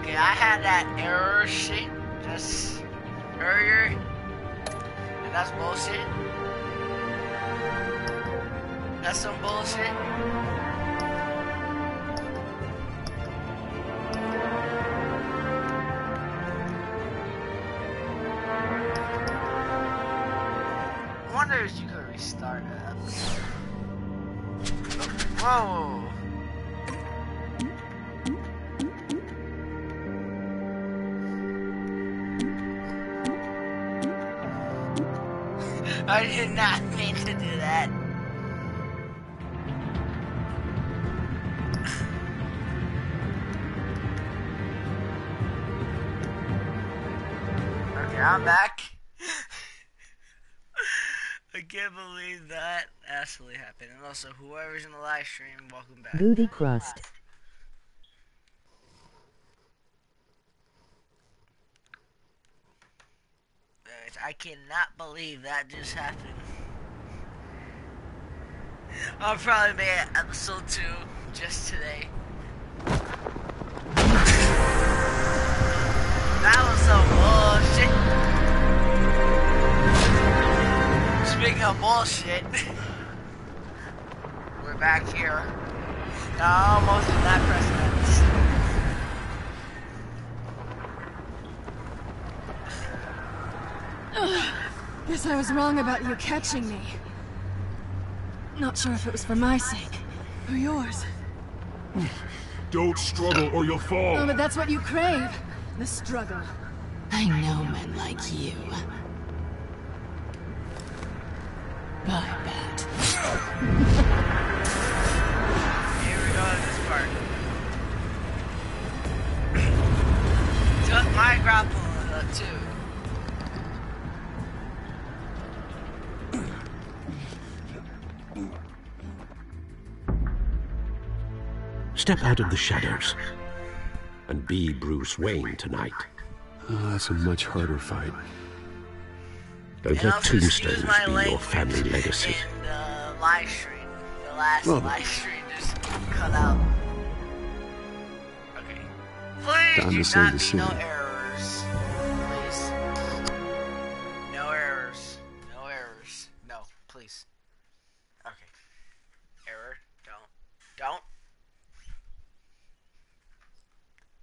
Okay, I had that error shit just earlier, and that's bullshit. That's some bullshit. I wonder if you could restart it. Whoa. I did not mean to do that. Okay, I'm back. I can't believe that actually happened. And also, whoever's in the live stream, welcome back. Booty crust. I cannot believe that just happened. I'll probably make episode 2 just today. That was some bullshit. Speaking of bullshit, we're back here. I almost did not press that. Guess I was wrong about you catching me. Not sure if it was for my sake or yours. Don't struggle or you'll fall. Oh, but that's what you crave. The struggle. I know men like you. Bye, Bat. Here we go to this part. Took my grapple too. Step out of the shadows and be Bruce Wayne tonight. Oh, that's a much harder fight. Don't let tombstones be your family legacy. In the live stream, the last live stream just cut out. Okay. Please do not be no errors. Please. No errors. No errors. No, please. Okay. Error. Don't.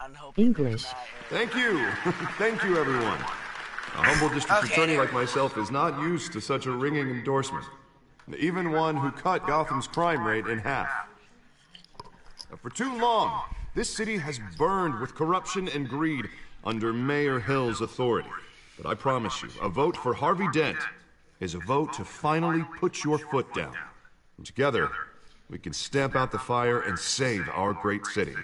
I'm hoping English. Thank you. Thank you, everyone. A humble district attorney like myself is not used to such a ringing endorsement. Even one who cut Gotham's crime rate in half. For too long, this city has burned with corruption and greed under Mayor Hill's authority. But I promise you, a vote for Harvey Dent is a vote to finally put your foot down. And together, we can stamp out the fire and save our great city.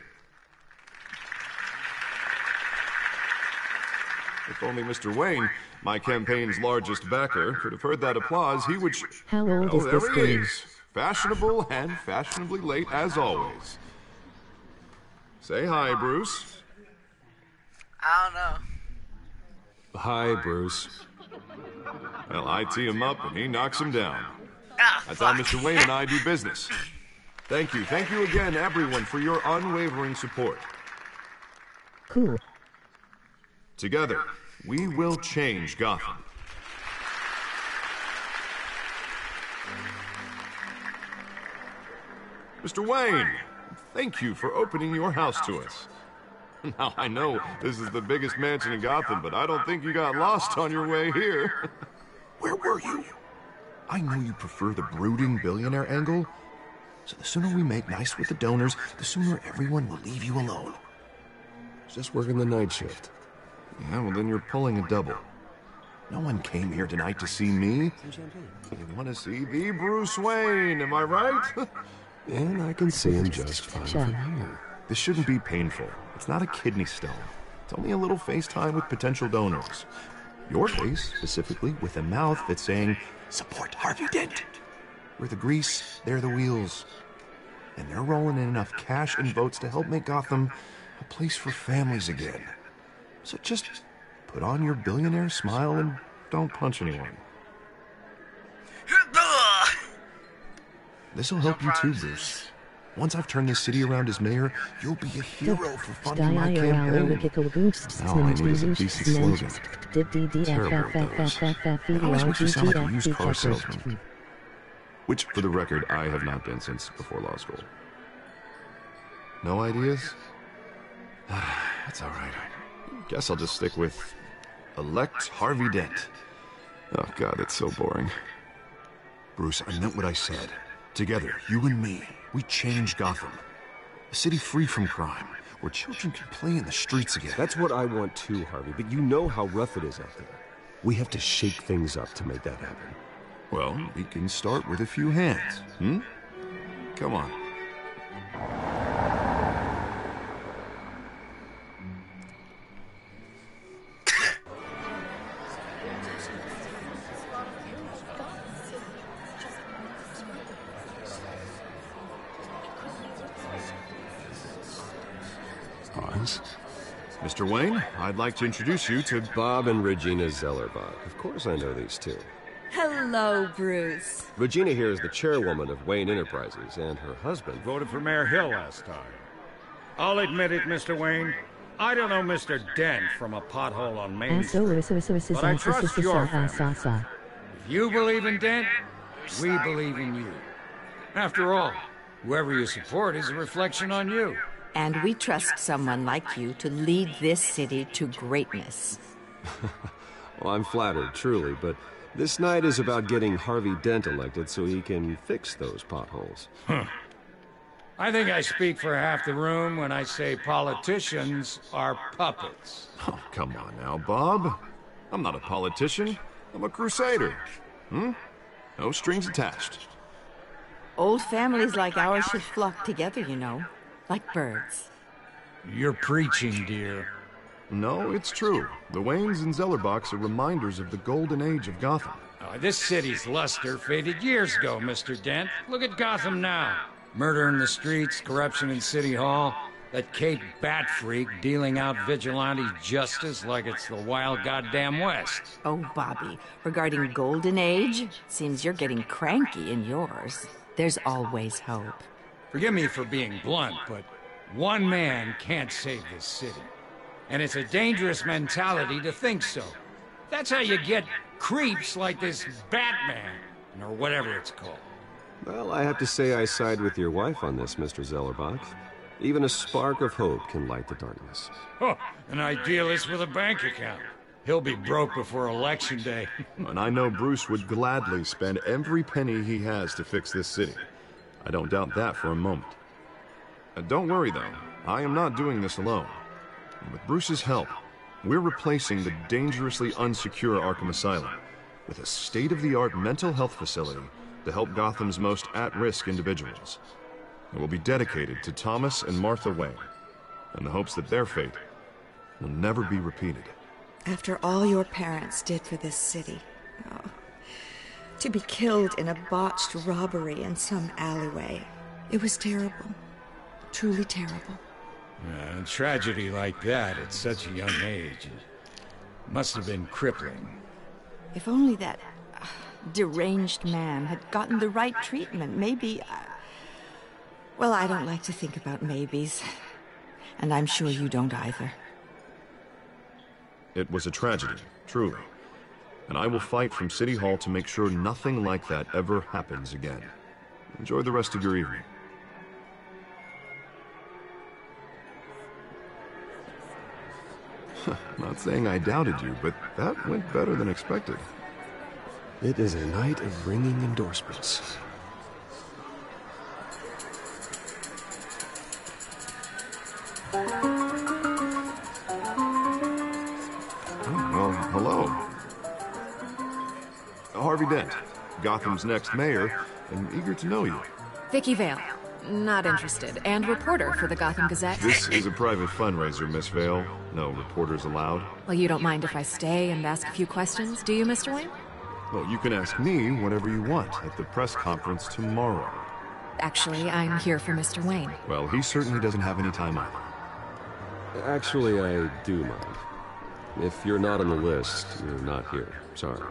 If only Mr. Wayne, my campaign's largest backer, could have heard that applause, he would... How old is there this he game? is. Fashionable and fashionably late, as always. Say hi, Bruce. I don't know. Hi, Bruce. Well, I tee him up and he knocks him down. That's how Mr. Wayne and I do business. Thank you again, everyone, for your unwavering support. Cool. Together, we will change Gotham. Mr. Wayne, thank you for opening your house to us. Now, I know this is the biggest mansion in Gotham, but I don't think you got lost on your way here. Where were you? I know you prefer the brooding billionaire angle, so the sooner we make nice with the donors, the sooner everyone will leave you alone. Just working the night shift. Yeah, well then you're pulling a double. No one came here tonight to see me. They want to see the Bruce Wayne, am I right? And I can see him just fine from here. This shouldn't be painful. It's not a kidney stone. It's only a little FaceTime with potential donors. Your face, specifically, with a mouth that's saying, support Harvey Dent. We're the grease, they're the wheels. And they're rolling in enough cash and votes to help make Gotham a place for families again. So just put on your billionaire smile and don't punch anyone. This'll help you too, Bruce. Once I've turned this city around as mayor, you'll be a hero for funding my campaign. All I need is a decent slogan. Terrible at those. It always makes you sound like a used car salesman. Which, for the record, I have not been since before law school. No ideas? That's all right. Guess I'll just stick with elect Harvey Dent. Oh God, that's so boring. Bruce, I meant what I said. Together, you and me, we change Gotham. A city free from crime, where children can play in the streets again. That's what I want too, Harvey, but you know how rough it is out there. We have to shake things up to make that happen. Well, we can start with a few hands, Come on. Mr. Wayne, I'd like to introduce you to Bob and Regina Zellerbach. Of course I know these two. Hello, Bruce. Regina here is the chairwoman of Wayne Enterprises, and her husband voted for Mayor Hill last time. I'll admit it, Mr. Wayne. I don't know Mr. Dent from a pothole on Main Street, but I trust your family. If you believe in Dent, we believe in you. After all, whoever you support is a reflection on you. And we trust someone like you to lead this city to greatness. Well, I'm flattered, truly, but this night is about getting Harvey Dent elected so he can fix those potholes. I think I speak for half the room when I say politicians are puppets. Oh, come on now, Bob. I'm not a politician. I'm a crusader. No strings attached. Old families like ours should flock together, you know. Like birds. You're preaching, dear. No, it's true. The Waynes and Zellerbachs are reminders of the golden age of Gotham. Oh, this city's luster faded years ago, Mr. Dent. Look at Gotham now. Murder in the streets, corruption in City Hall, that Cape Bat freak dealing out vigilante justice like it's the wild goddamn West. Oh, Bobby, regarding Golden Age, seems you're getting cranky in yours. There's always hope. Forgive me for being blunt, but one man can't save this city. And it's a dangerous mentality to think so. That's how you get creeps like this Batman, or whatever it's called. Well, I have to say I side with your wife on this, Mr. Zellerbach. Even a spark of hope can light the darkness. Oh, an idealist with a bank account. He'll be broke before Election Day. And I know Bruce would gladly spend every penny he has to fix this city. I don't doubt that for a moment. Don't worry, though. I am not doing this alone. With Bruce's help, we're replacing the dangerously unsecure Arkham Asylum with a state-of-the-art mental health facility to help Gotham's most at-risk individuals. It will be dedicated to Thomas and Martha Wayne, in the hopes that their fate will never be repeated. After all your parents did for this city, to be killed in a botched robbery in some alleyway, it was terrible. Truly terrible. A tragedy like that at such a young age must have been crippling. If only that deranged man had gotten the right treatment, maybe... Well, I don't like to think about maybes. And I'm sure you don't either. It was a tragedy, truly. And I will fight from City Hall to make sure nothing like that ever happens again. Enjoy the rest of your evening. Not saying I doubted you, but that went better than expected. It is a night of ringing endorsements. Well, hello. Harvey Dent, Gotham's next mayor, and eager to know you. Vicky Vale. Not interested. And reporter for the Gotham Gazette. This is a private fundraiser, Miss Vale. No reporters allowed. Well, you don't mind if I stay and ask a few questions, do you, Mr. Wayne? Well, you can ask me whatever you want at the press conference tomorrow. Actually, I'm here for Mr. Wayne. Well, he certainly doesn't have any time either. Actually, I do mind. If you're not on the list, you're not here. Sorry.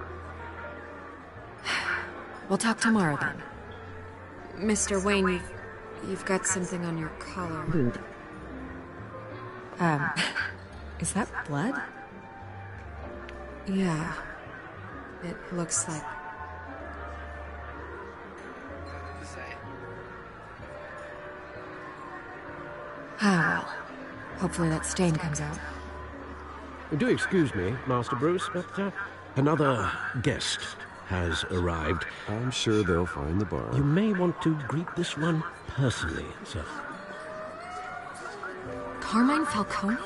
We'll talk tomorrow, then. Mr. Wayne, You've got something on your collar. Rude. Is that blood? Yeah. It looks like... Ah, well. Hopefully that stain comes out. Do excuse me, Master Bruce, but another guest has arrived. I'm sure they'll find the bar. You may want to greet this one personally, sir. Carmine Falcone?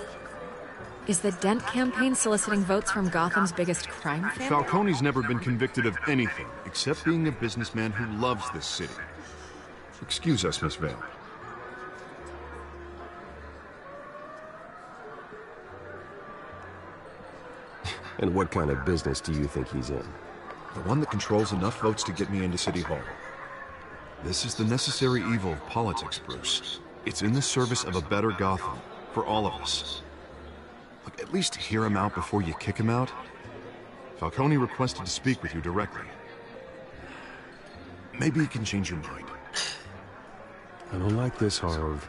Is the Dent campaign soliciting votes from Gotham's biggest crime family? Falcone's never been convicted of anything except being a businessman who loves this city. Excuse us, Miss Vale. And what kind of business do you think he's in? The one that controls enough votes to get me into City Hall. This is the necessary evil of politics, Bruce. It's in the service of a better Gotham, for all of us. Look, at least hear him out before you kick him out. Falcone requested to speak with you directly. Maybe he can change your mind. I don't like this, Harv,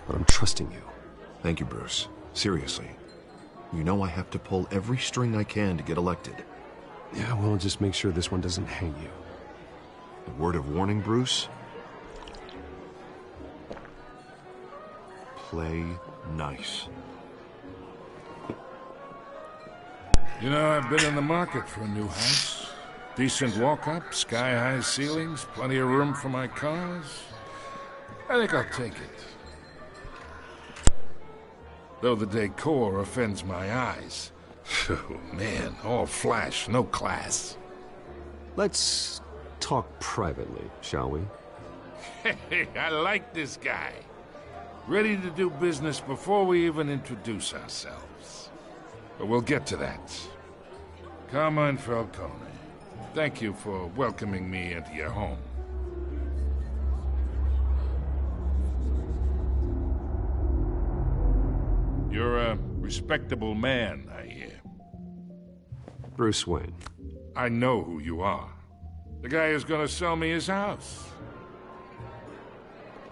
but I'm trusting you. Thank you, Bruce. Seriously. You know I have to pull every string I can to get elected. Yeah, well, just make sure this one doesn't hang you. A word of warning, Bruce? Play nice. You know, I've been in the market for a new house. Decent walk-up, sky-high ceilings, plenty of room for my cars. I think I'll take it. Though the decor offends my eyes. Oh, man, all flash, no class. Let's talk privately, shall we? Hey, I like this guy. Ready to do business before we even introduce ourselves. But we'll get to that. Carmine Falcone, thank you for welcoming me into your home. You're a respectable man, I hear. Bruce Wayne. I know who you are. The guy who's gonna sell me his house.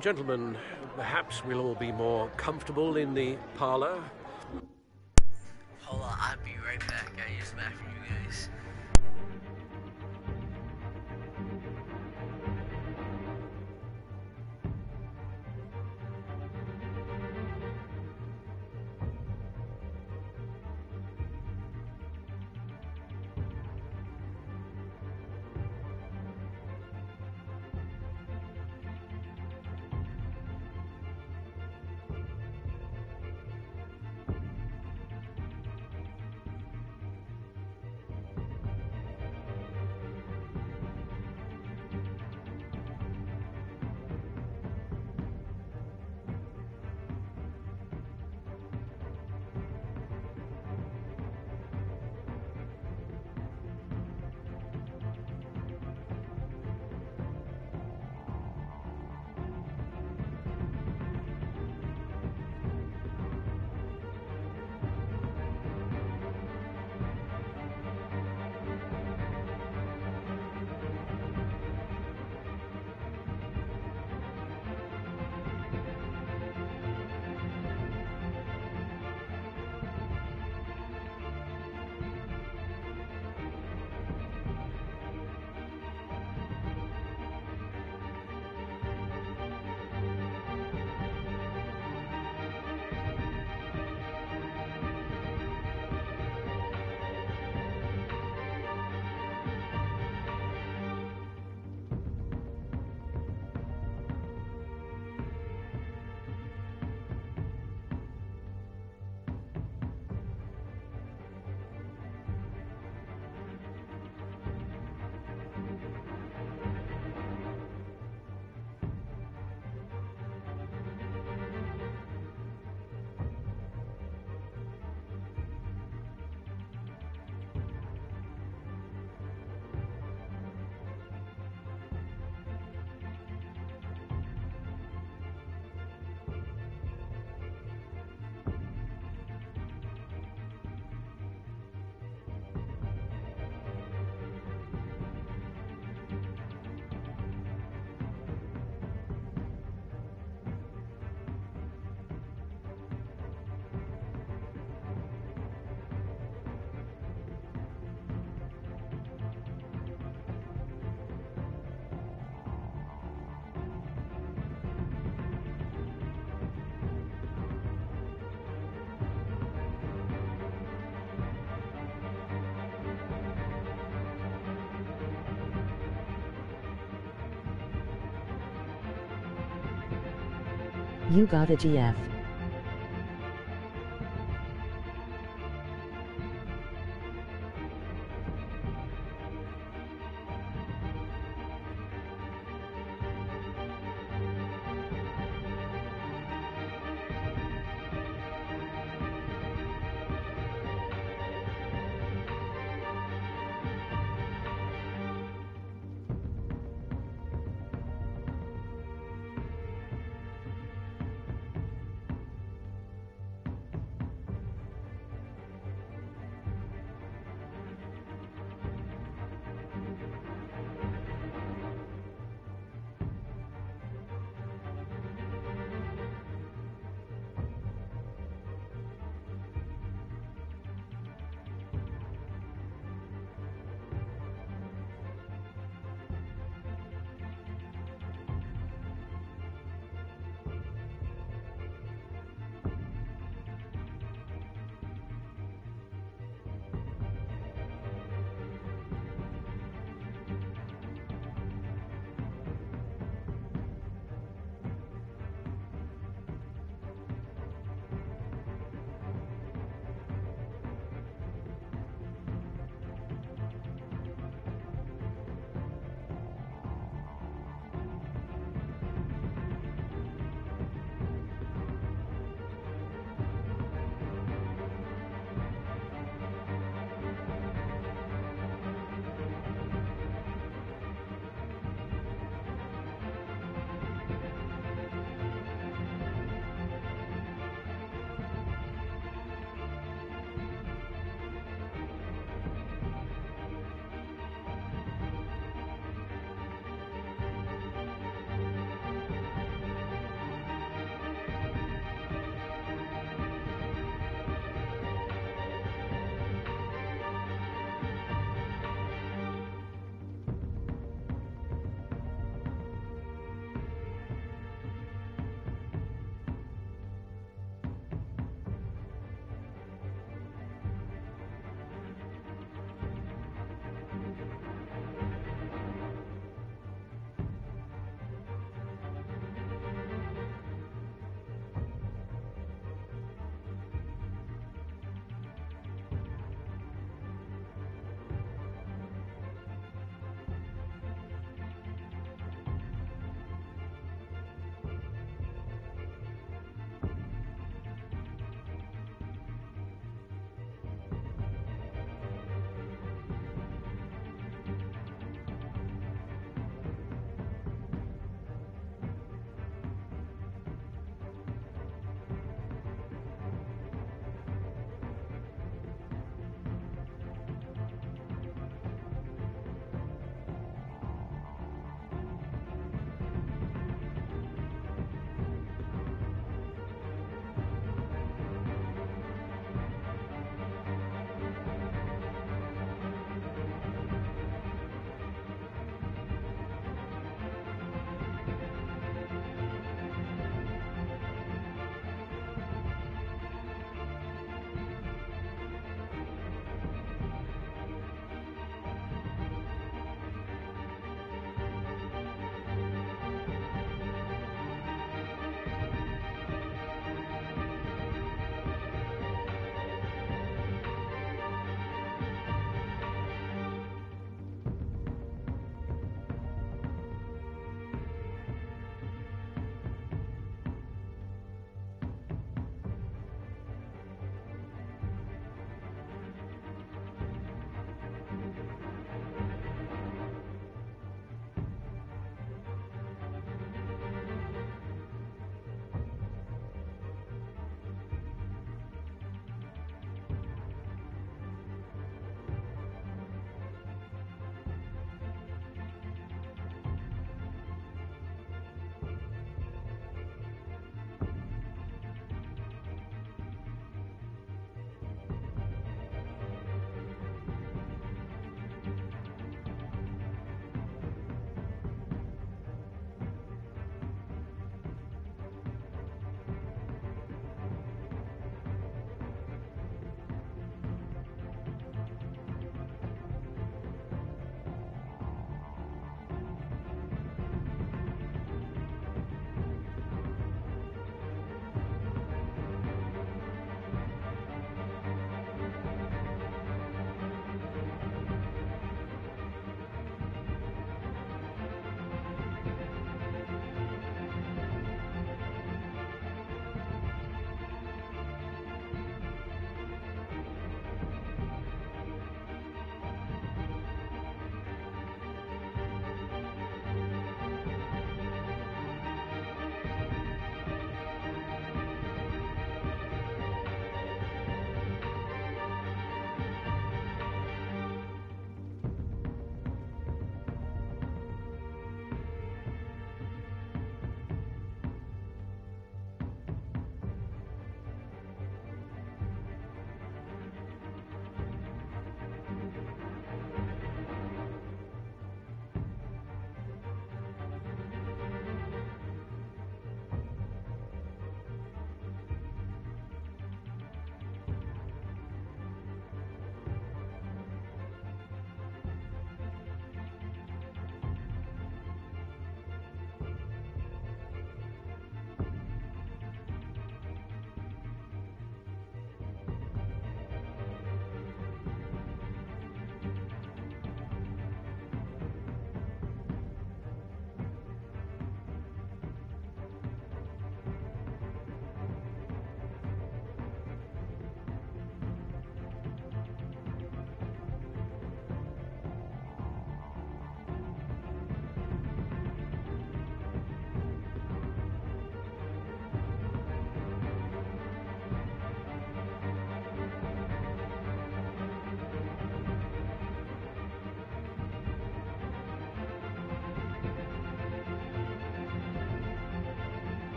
Gentlemen, perhaps we'll all be more comfortable in the parlor. Hold on, I'll be right back. I just back for you guys. You got a GF.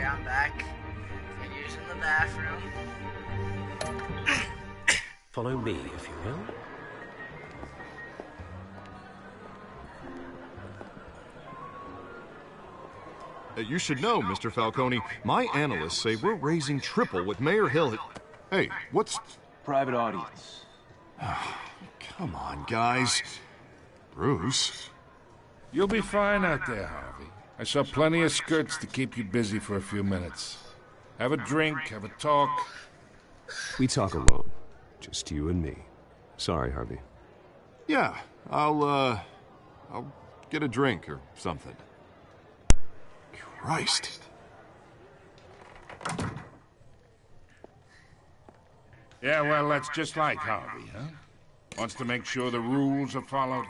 Okay, I'm back. Been using the bathroom. Follow me, if you will. You should know, Mr. Falcone, my analysts say we're raising triple what Mayor Hill had... Hey, what's... Private audience. Come on, guys. Bruce? You'll be fine out there, Harvey. I saw plenty of skirts to keep you busy for a few minutes. Have a drink, have a talk. We talk alone. Just you and me. Sorry, Harvey. Yeah, I'll get a drink or something. Christ. Yeah, well, that's just like Harvey, huh? Wants to make sure the rules are followed.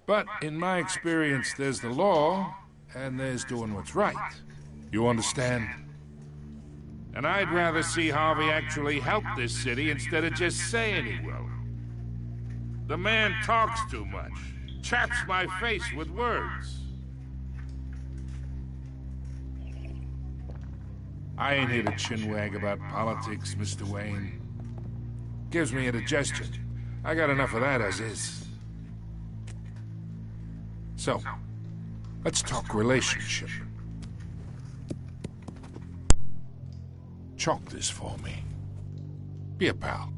But in my experience, there's the law, and there's doing what's right. You understand? And I'd rather see Harvey actually help this city instead of just saying he will. The man talks too much, chaps my face with words. I ain't here to chinwag about politics, Mr. Wayne. Gives me indigestion. I got enough of that as is. So, let's talk relationship. Chalk this for me. Be a pal.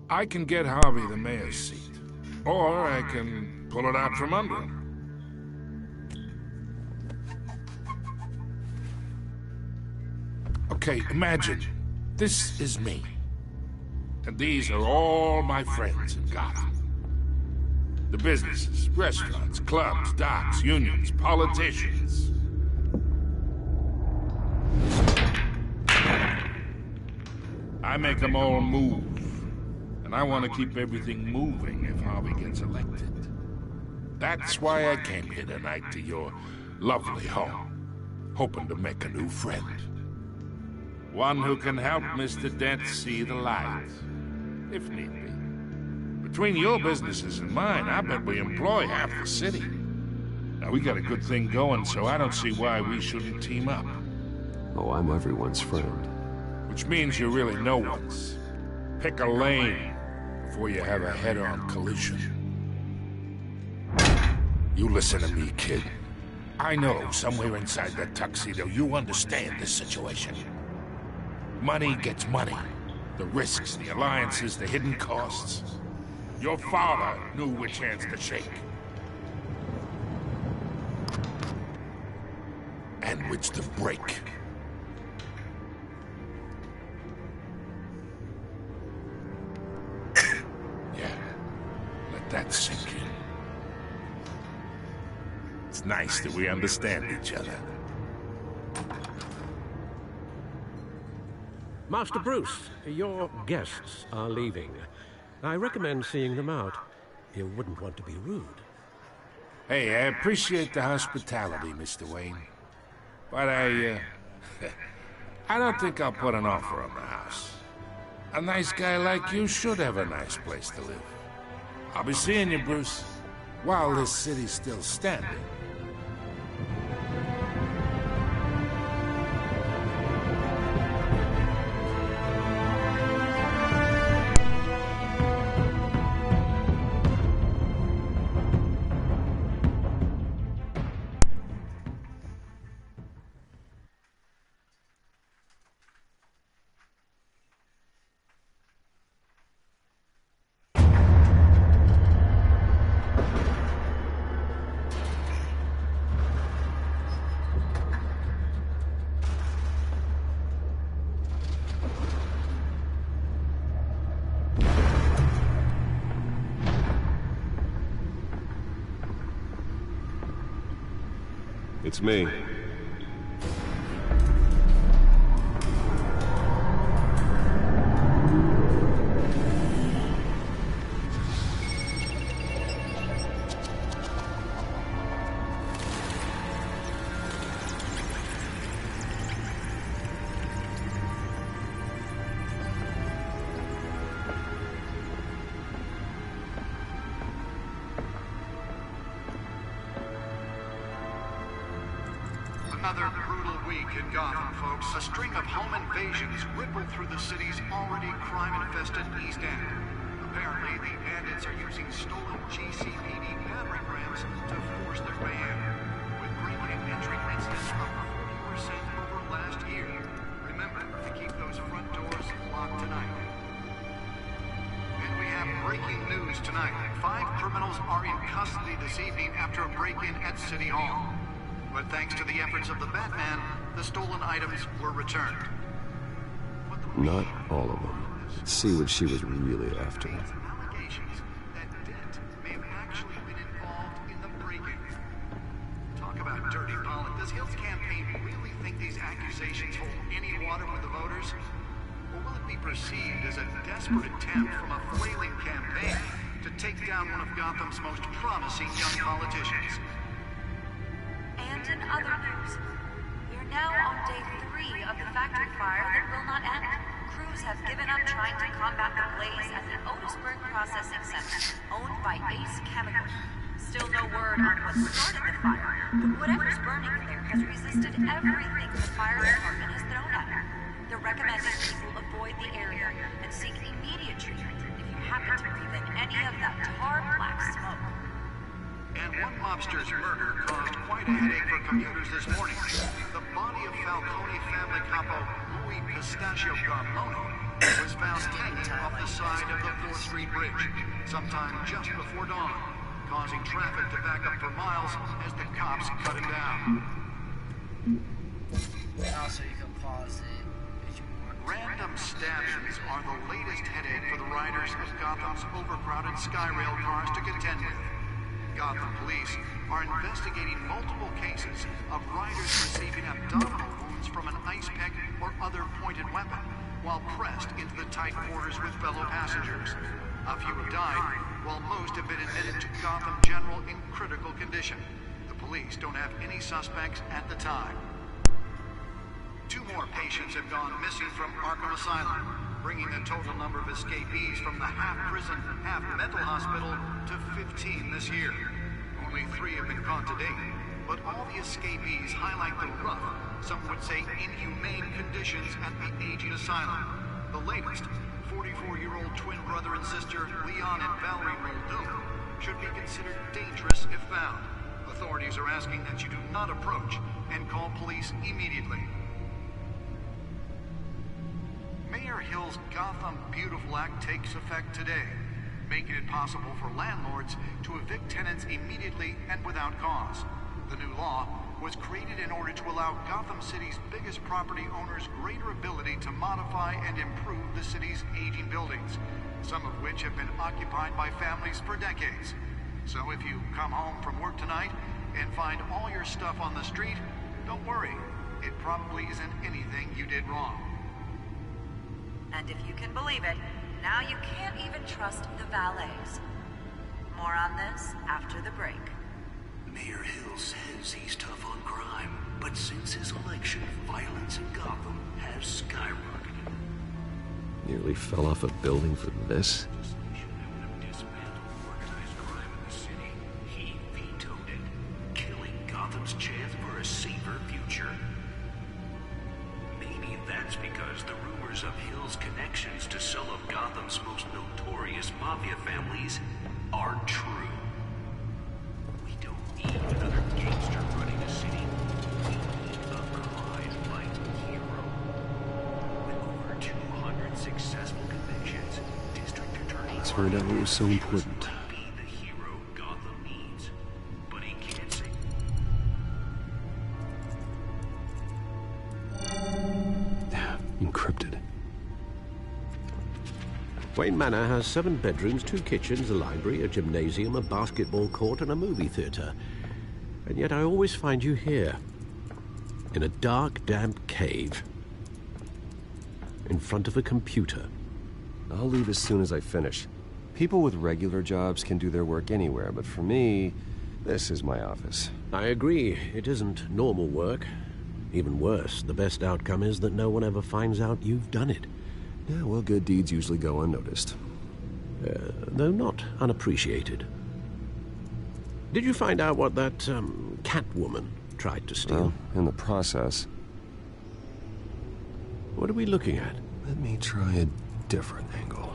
I can get Harvey the mayor's seat, or I can pull it out from under him. Okay, imagine, this is me. And these are all my friends in Gotham. The businesses, restaurants, clubs, docks, unions, politicians. I make them all move. And I want to keep everything moving if Harvey gets elected. That's why I came here tonight to your lovely home, hoping to make a new friend. One who can help Mr. Dent see the light, if need be. Between your businesses and mine, I bet we employ half the city. Now, we got a good thing going, so I don't see why we shouldn't team up. Oh, I'm everyone's friend. Which means you're really no one's. Pick a lane before you have a head-on collision. You listen to me, kid. I know somewhere inside that tuxedo you understand this situation. Money gets money. The risks, the alliances, the hidden costs. Your father knew which hands to shake. And which to break. Yeah, let that sink in. It's nice that we understand each other. Master Bruce, your guests are leaving. I recommend seeing them out. You wouldn't want to be rude. Hey, I appreciate the hospitality, Mr. Wayne. But I don't think I'll put an offer on the house. A nice guy like you should have a nice place to live. I'll be seeing you, Bruce, while this city's still standing. It's me. another brutal week in Gotham, folks. A string of home invasions rippled through the city's already crime-infested East End. Apparently, the bandits are using stolen GCPD battering rams to force their way in, with break-in and entry incidents up 40% over last year. Remember to keep those front doors locked tonight. And we have breaking news tonight. 5 criminals are in custody this evening after a break-in at City Hall. But thanks to the efforts of the Batman, the stolen items were returned. Not all of them. Let's see what she was really after. Allegations that Dent may have actually been involved in the break-in. Talk about dirty politics. Does Hill's campaign really think these accusations hold any water with the voters? Or will it be perceived as a desperate attempt from a flailing campaign to take down one of Gotham's most promising young politicians? And in other news, we're now on day 3 of the factory fire that will not end. Crews have given up trying to combat the blaze at the Otisburg Processing Center, owned by Ace Chemical. Still no word on what started the fire, but whatever's burning there has resisted everything the fire department has thrown at it. They're recommending people avoid the area and seek immediate treatment if you happen to breathe in any of that tar black smoke. And one mobster's murder caused quite a headache for commuters this morning. The body of Falcone family capo Louis Pistachio Garmoni was found hanging off the side of the 4th Street Bridge sometime just before dawn, causing traffic to back up for miles as the cops cut him down. Also, you can pause it if you want. Random stabbings are the latest headache for the riders of Gotham's overcrowded Skyrail cars to contend with. Gotham police are investigating multiple cases of riders receiving abdominal wounds from an ice pick or other pointed weapon while pressed into the tight quarters with fellow passengers. A few have died, while most have been admitted to Gotham General in critical condition. The police don't have any suspects at the time. 2 more patients have gone missing from Arkham Asylum, bringing the total number of escapees from the half-prison, half-mental hospital to 15 this year. Only 3 have been caught to date, but all the escapees highlight the rough, some would say inhumane conditions at the aging asylum. The latest, 44-year-old twin brother and sister Leon and Valerie Muldoon, should be considered dangerous if found. Authorities are asking that you do not approach and call police immediately. Mayor Hill's Gotham Beautiful Act takes effect today, making it possible for landlords to evict tenants immediately and without cause. The new law was created in order to allow Gotham City's biggest property owners greater ability to modify and improve the city's aging buildings, some of which have been occupied by families for decades. So if you come home from work tonight and find all your stuff on the street, don't worry. It probably isn't anything you did wrong. And if you can believe it, now you can't even trust the valets. More on this after the break. Mayor Hill says he's tough on crime, but since his election, violence in Gotham has skyrocketed. Nearly fell off a building for this? He vetoed it, killing Gotham's chance for a safer future. Maybe that's because the rumors of Hill's connections to some of Gotham's most notorious mafia families are true. We don't need another gangster running a city. We need a crime-fighting hero. With over 200 successful convictions, District Attorney Turned out it was so important. be the hero Gotham needs. But he can't say... Encrypted. Wayne Manor has 7 bedrooms, 2 kitchens, a library, a gymnasium, a basketball court, and a movie theater. And yet I always find you here, in a dark, damp cave, in front of a computer. I'll leave as soon as I finish. People with regular jobs can do their work anywhere, but for me, this is my office. I agree. It isn't normal work. Even worse, the best outcome is that no one ever finds out you've done it. Yeah, well, good deeds usually go unnoticed. Though not unappreciated. Did you find out what that, Catwoman tried to steal. Well, in the process. What are we looking at? Let me try a different angle.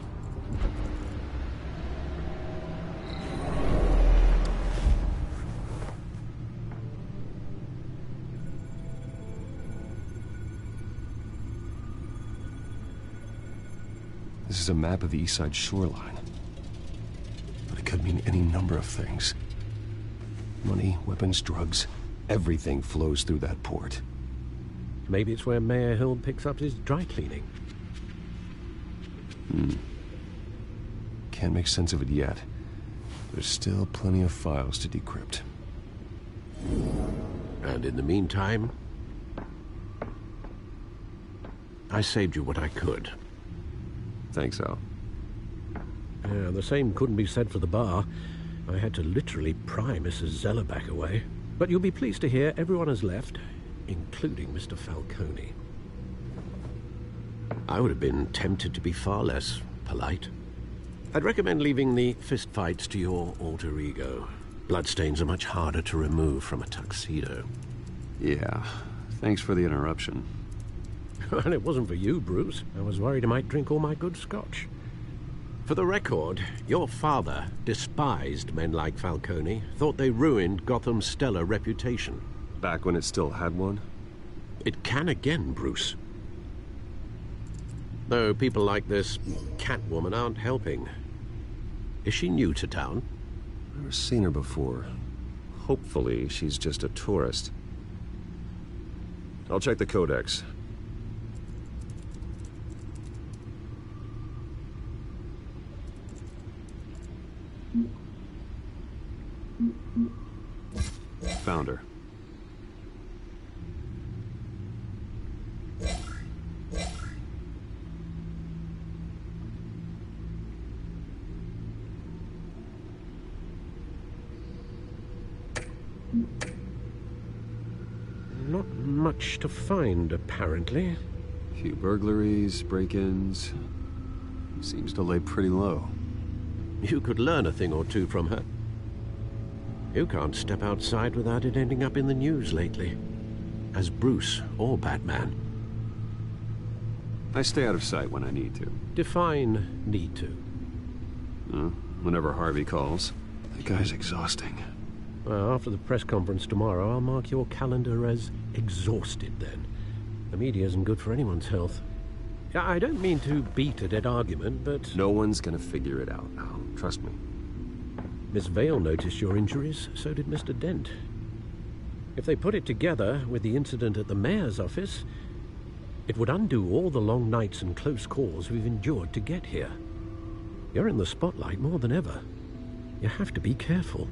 This is a map of the east side shoreline. But it could mean any number of things. Money, weapons, drugs, everything flows through that port. Maybe it's where Mayor Hill picks up his dry cleaning. Can't make sense of it yet. There's still plenty of files to decrypt. And in the meantime, I saved you what I could. Thanks, Al. The same couldn't be said for the bar. I had to literally pry Mrs. Zellerback away. But you'll be pleased to hear everyone has left, including Mr. Falcone. I would have been tempted to be far less polite. I'd recommend leaving the fistfights to your alter ego. Bloodstains are much harder to remove from a tuxedo. Yeah, thanks for the interruption. Well, it wasn't for you, Bruce. I was worried I might drink all my good scotch. For the record, your father despised men like Falcone, thought they ruined Gotham's stellar reputation. Back when it still had one? It can again, Bruce. Though people like this Catwoman aren't helping. Is she new to town? Never seen her before. Hopefully, she's just a tourist. I'll check the codex. Found her. Not much to find, apparently. Few burglaries, break-ins. Seems to lay pretty low. You could learn a thing or two from her. You can't step outside without it ending up in the news lately. As Bruce or Batman. I stay out of sight when I need to. Define need to. Whenever Harvey calls. That guy's exhausting. Well, after the press conference tomorrow, I'll mark your calendar as exhausted then. The media isn't good for anyone's health. I don't mean to beat a dead argument, but... No one's gonna figure it out now. Trust me. Miss Vale noticed your injuries, so did Mr. Dent. If they put it together with the incident at the mayor's office, it would undo all the long nights and close calls we've endured to get here. You're in the spotlight more than ever. You have to be careful.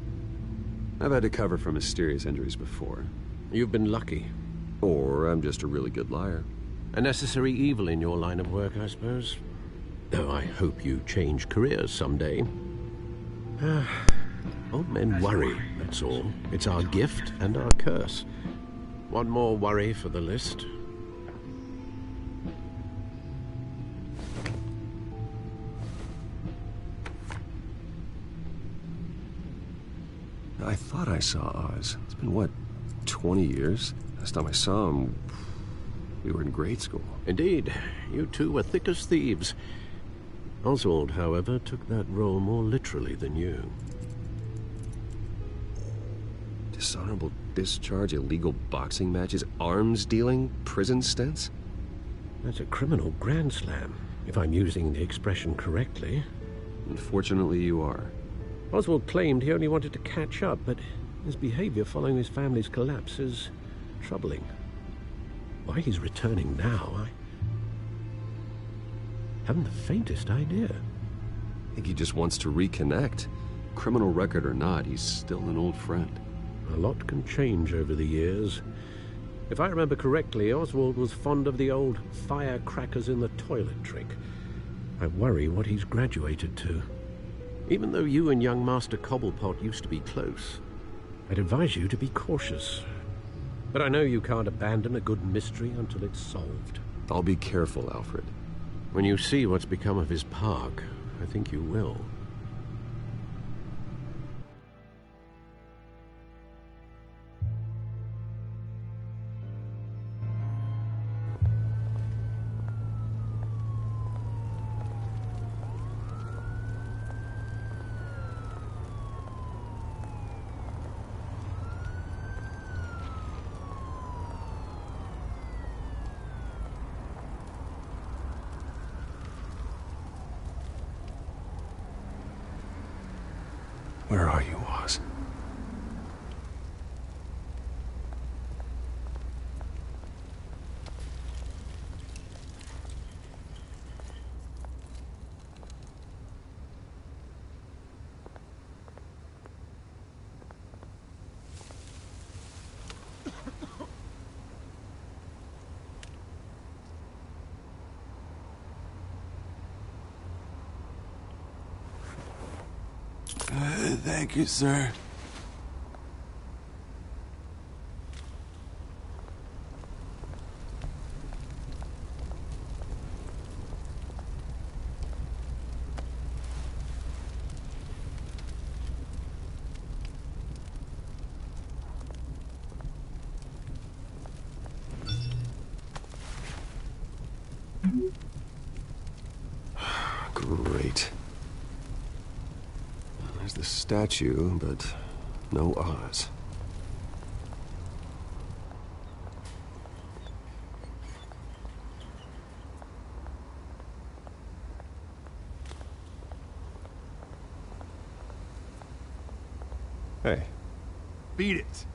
I've had to cover for mysterious injuries before. You've been lucky. Or I'm just a really good liar. A necessary evil in your line of work, I suppose. Though I hope you change careers someday. Old men worry, that's all. It's our gift and our curse. One more worry for the list. I thought I saw Oz. It's been, what, 20 years? Last time I saw him, we were in grade school. Indeed. You two were thick as thieves. Oswald, however, took that role more literally than you. Dishonorable discharge, illegal boxing matches, arms dealing, prison stints? That's a criminal grand slam, if I'm using the expression correctly. Unfortunately, you are. Oswald claimed he only wanted to catch up, but his behavior following his family's collapse is troubling. Why he's returning now, I haven't the faintest idea. I think he just wants to reconnect. Criminal record or not, he's still an old friend. A lot can change over the years. If I remember correctly, Oswald was fond of the old firecrackers in the toilet trick. I worry what he's graduated to. Even though you and young Master Cobblepot used to be close, I'd advise you to be cautious. But I know you can't abandon a good mystery until it's solved. I'll be careful, Alfred. When you see what's become of his park, I think you will. Where are you, Oz? Thank you, sir. Great. There's the statue, but no Oz. Hey. Beat it.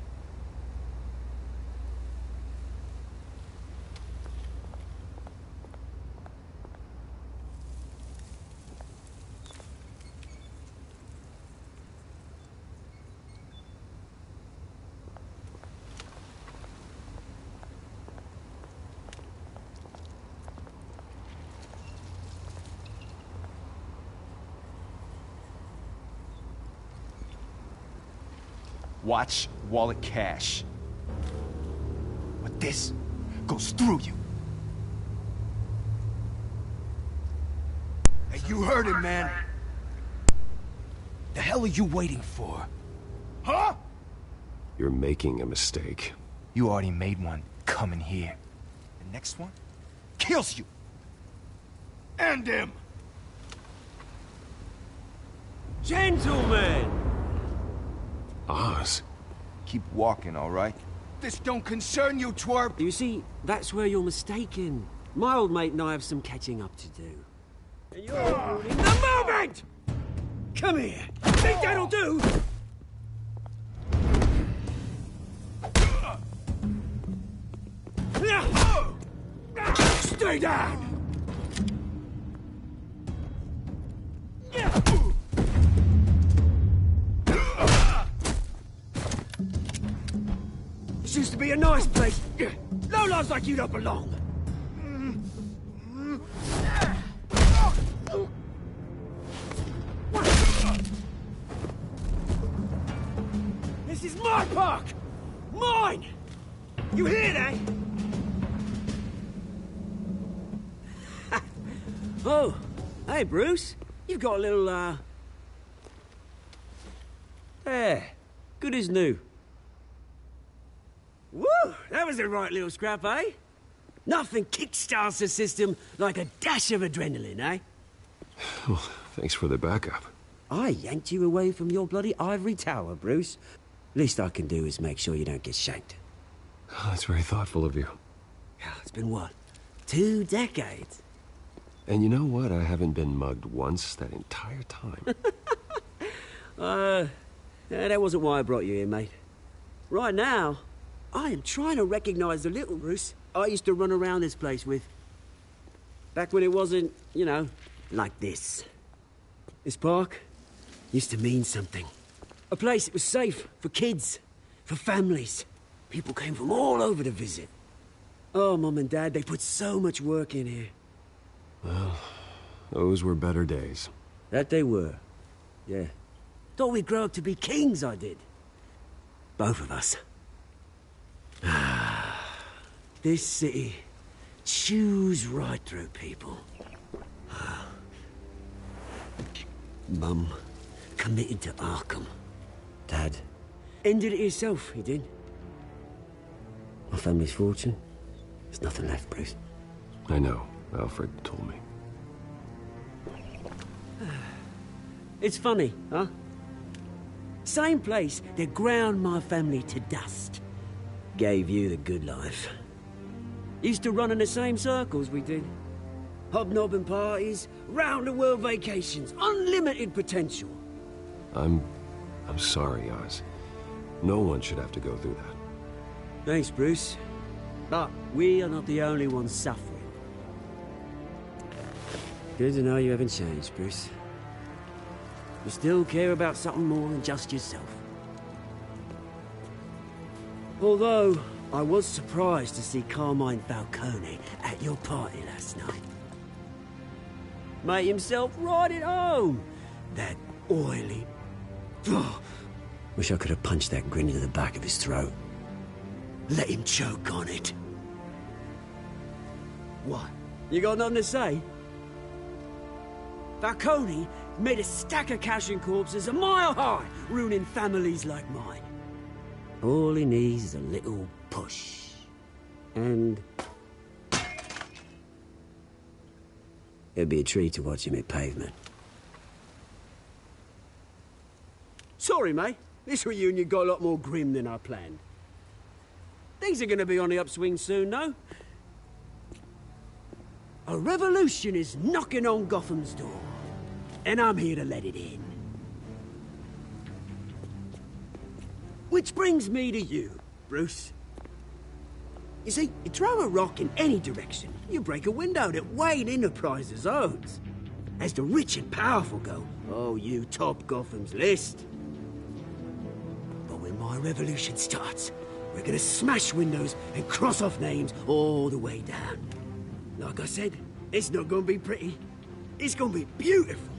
Watch wallet cash. But this goes through you. Hey, you heard him, man. The hell are you waiting for? Huh? You're making a mistake. You already made one coming here. The next one kills you. End him! Gentlemen! Oz. Keep walking, all right? This don't concern you, twerp! You see, that's where you're mistaken. My old mate and I have some catching up to do. And you're ruining the moment! Come here! Think that'll do? Stay down! This used to be a nice place. Lowlifes like you don't belong. This is my park! Mine! You hear that? Oh, hey, Bruce. You've got a little, There. Good as new. Woo! That was a right little scrap, eh? Nothing kickstarts the system like a dash of adrenaline, eh? Well, thanks for the backup. I yanked you away from your bloody ivory tower, Bruce. Least I can do is make sure you don't get shanked. Oh, that's very thoughtful of you. Yeah, it's been what? 2 decades? And you know what? I haven't been mugged once that entire time. That wasn't why I brought you here, mate. Right now, I am trying to recognize the little Bruce I used to run around this place with. Back when it wasn't, you know, like this. This park used to mean something. A place that was safe for kids, for families. People came from all over to visit. Oh, Mum and Dad, they put so much work in here. Well, those were better days. That they were. Yeah. Thought we'd grow up to be kings, I did. Both of us. This city chews right through people. Mum committed to Arkham. Dad ended it himself, he did. My family's fortune, there's nothing left, Bruce. I know. Alfred told me. It's funny, huh? Same place that ground my family to dust. Gave you the good life. Used to run in the same circles we did. Hobnobbing parties, round-the-world vacations, unlimited potential. I'm I'm sorry, Oz. No one should have to go through that. Thanks, Bruce. But we are not the only ones suffering. Good to know you haven't changed, Bruce. You still care about something more than just yourself. Although, I was surprised to see Carmine Falcone at your party last night. Made himself right at home. That oily... Wish I could have punched that grin into the back of his throat. Let him choke on it. What? You got nothing to say? Falcone made a stack of cashing corpses a mile high, ruining families like mine. All he needs is a little push. And... it'd be a treat to watch him hit pavement. Sorry, mate. This reunion got a lot more grim than I planned. Things are gonna be on the upswing soon, though. A revolution is knocking on Gotham's door. And I'm here to let it in. Which brings me to you, Bruce. You see, you throw a rock in any direction, you break a window that Wayne Enterprises owns. As the rich and powerful go, oh, you top Gotham's list. But when my revolution starts, we're gonna smash windows and cross off names all the way down. Like I said, it's not gonna be pretty. It's gonna be beautiful.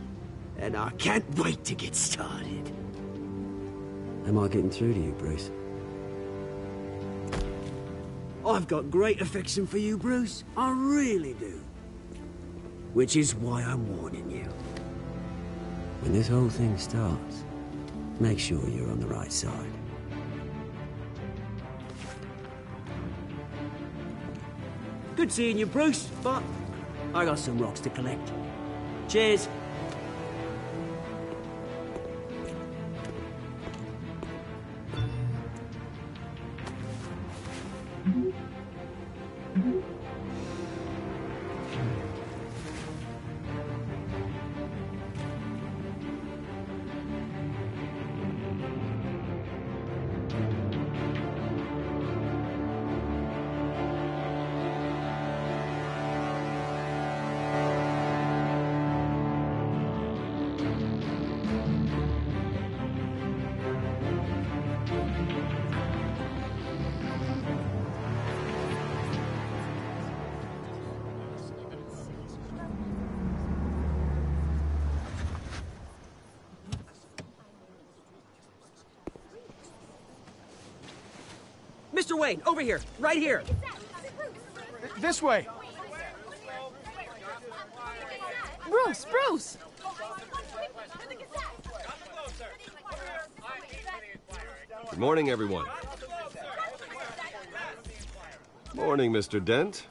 And I can't wait to get started. Am I getting through to you, Bruce? I've got great affection for you, Bruce. I really do. Which is why I'm warning you. When this whole thing starts, make sure you're on the right side. Good seeing you, Bruce, but I got some rocks to collect. Cheers. Mr. Wayne, over here, right here. This way. Bruce! Good morning, everyone. Morning, Mr. Dent.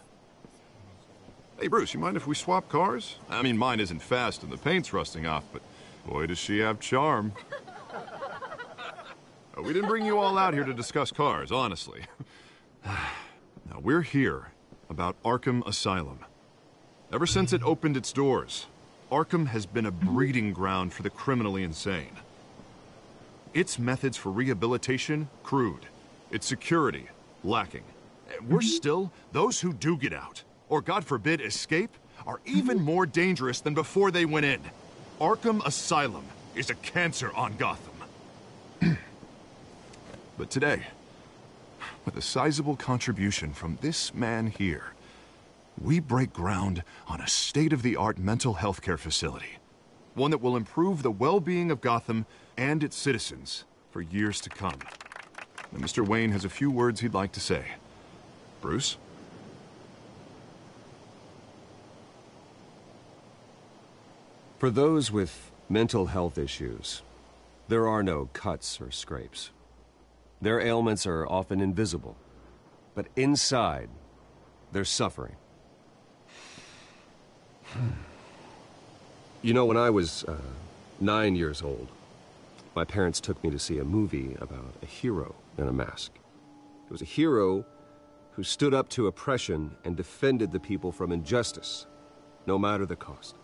Hey, Bruce, you mind if we swap cars? I mean, mine isn't fast and the paint's rusting off, but boy, does she have charm. We didn't bring you all out here to discuss cars, honestly. Now, we're here about Arkham Asylum. Ever since it opened its doors, Arkham has been a breeding ground for the criminally insane. Its methods for rehabilitation, crude. Its security, lacking. Worse still, those who do get out, or God forbid, escape, are even more dangerous than before they went in. Arkham Asylum is a cancer on Gotham. But today, with a sizable contribution from this man here, we break ground on a state-of-the-art mental health care facility. One that will improve the well-being of Gotham and its citizens for years to come. And Mr. Wayne has a few words he'd like to say. Bruce? For those with mental health issues, there are no cuts or scrapes. Their ailments are often invisible, but inside, they're suffering. You know, when I was 9 years old, my parents took me to see a movie about a hero in a mask. It was a hero who stood up to oppression and defended the people from injustice, no matter the cost.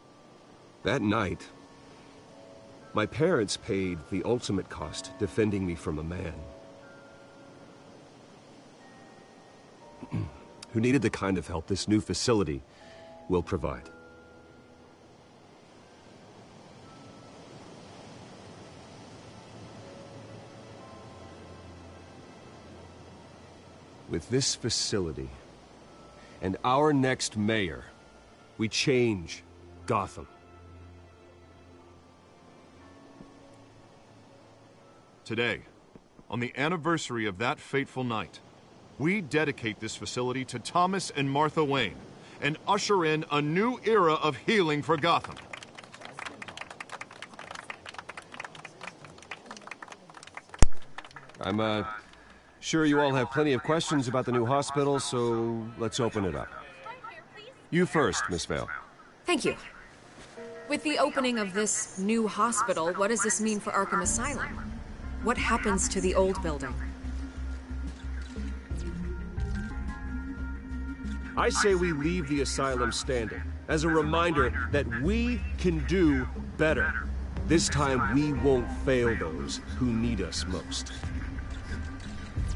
That night, My parents paid the ultimate cost defending me from a man who needed the kind of help this new facility will provide. With this facility and our next mayor, we change Gotham. Today, on the anniversary of that fateful night, we dedicate this facility to Thomas and Martha Wayne and usher in a new era of healing for Gotham. I'm, sure you all have plenty of questions about the new hospital, so let's open it up. You first, Miss Vale. Thank you. With the opening of this new hospital, what does this mean for Arkham Asylum? What happens to the old building? I say we leave the asylum standing as a reminder that we can do better. This time we won't fail those who need us most.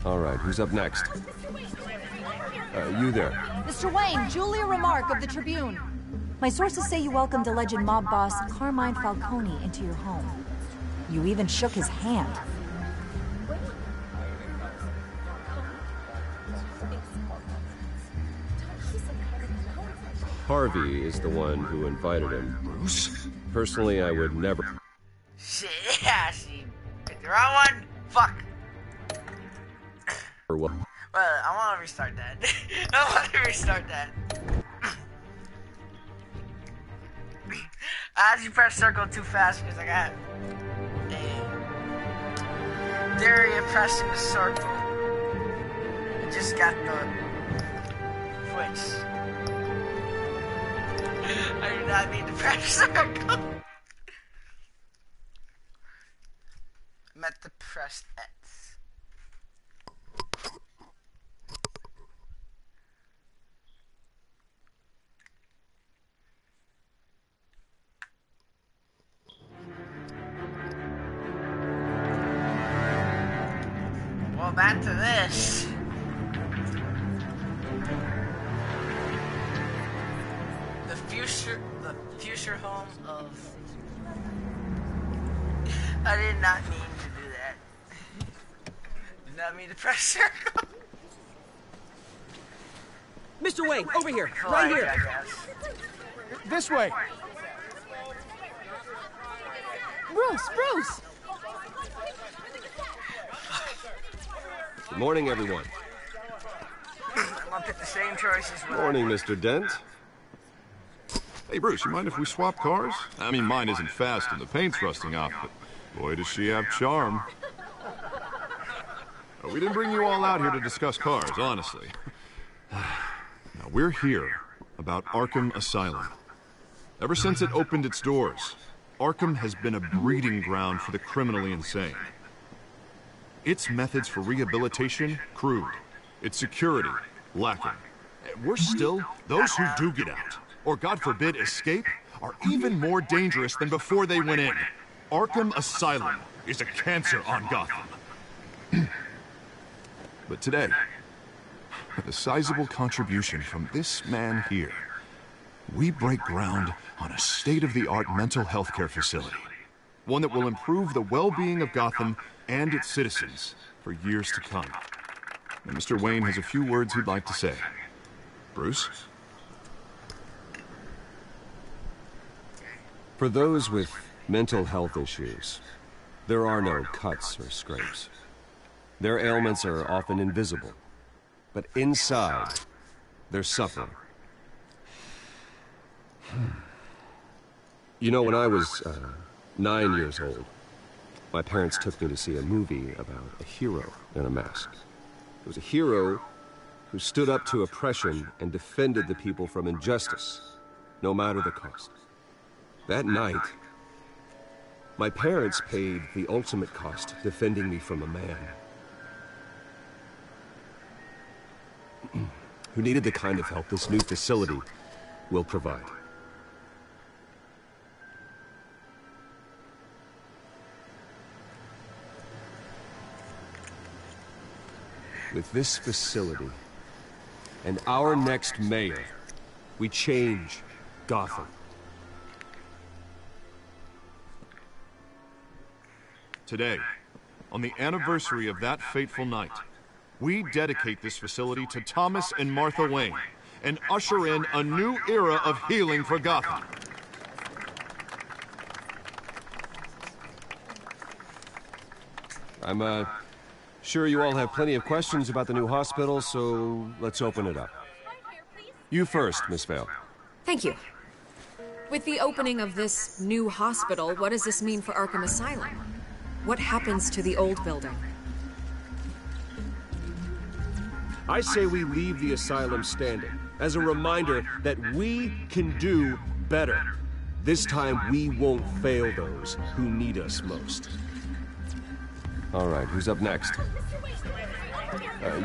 All right, who's up next? You there. Mr. Wayne, Julia Remark of the Tribune. My sources say you welcomed alleged mob boss Carmine Falcone into your home. You even shook his hand. Harvey is the one who invited him. Bruce? Personally, I would never... Shit, yeah, she picked the wrong one. Fuck. Or what? Well, I want to restart that. I want to restart that. I actually pressed circle too fast because I got a theory of pressing the circle. I just got the switch. I do not need to press circle. I meant to press X. Well, back to this. The future home of... I did not mean to do that. Did not mean to press circle. Mr. Wayne, over here, right here. This way. Bruce! Good morning, everyone. I'm gonna pick the same choices. Morning, Mr. Dent. Hey, Bruce, you mind if we swap cars? I mean, mine isn't fast and the paint's rusting off, but boy, does she have charm. We didn't bring you all out here to discuss cars, honestly. Now, we're here about Arkham Asylum. Ever since it opened its doors, Arkham has been a breeding ground for the criminally insane. Its methods for rehabilitation, crude. Its security, lacking. Worse still, those who do get out, or God forbid escape, are even more dangerous than before they went in. Arkham Asylum is a cancer on Gotham. But today, with a sizable contribution from this man here, we break ground on a state-of-the-art mental health care facility. One that will improve the well-being of Gotham and its citizens for years to come. And Mr. Wayne has a few words he'd like to say. Bruce? For those with mental health issues, there are no cuts or scrapes. Their ailments are often invisible, but inside, they're suffering. You know, when I was 9 years old, my parents took me to see a movie about a hero in a mask. It was a hero who stood up to oppression and defended the people from injustice, no matter the cost. That night, my parents paid the ultimate cost defending me from a man who needed the kind of help this new facility will provide. With this facility and our next mayor, we change Gotham. Today, on the anniversary of that fateful night, we dedicate this facility to Thomas and Martha Wayne and usher in a new era of healing for Gotham. I'm, sure you all have plenty of questions about the new hospital, so let's open it up. You first, Miss Vale. Thank you. With the opening of this new hospital, what does this mean for Arkham Asylum? What happens to the old building? I say we leave the asylum standing, as a reminder that we can do better. This time we won't fail those who need us most. All right, who's up next?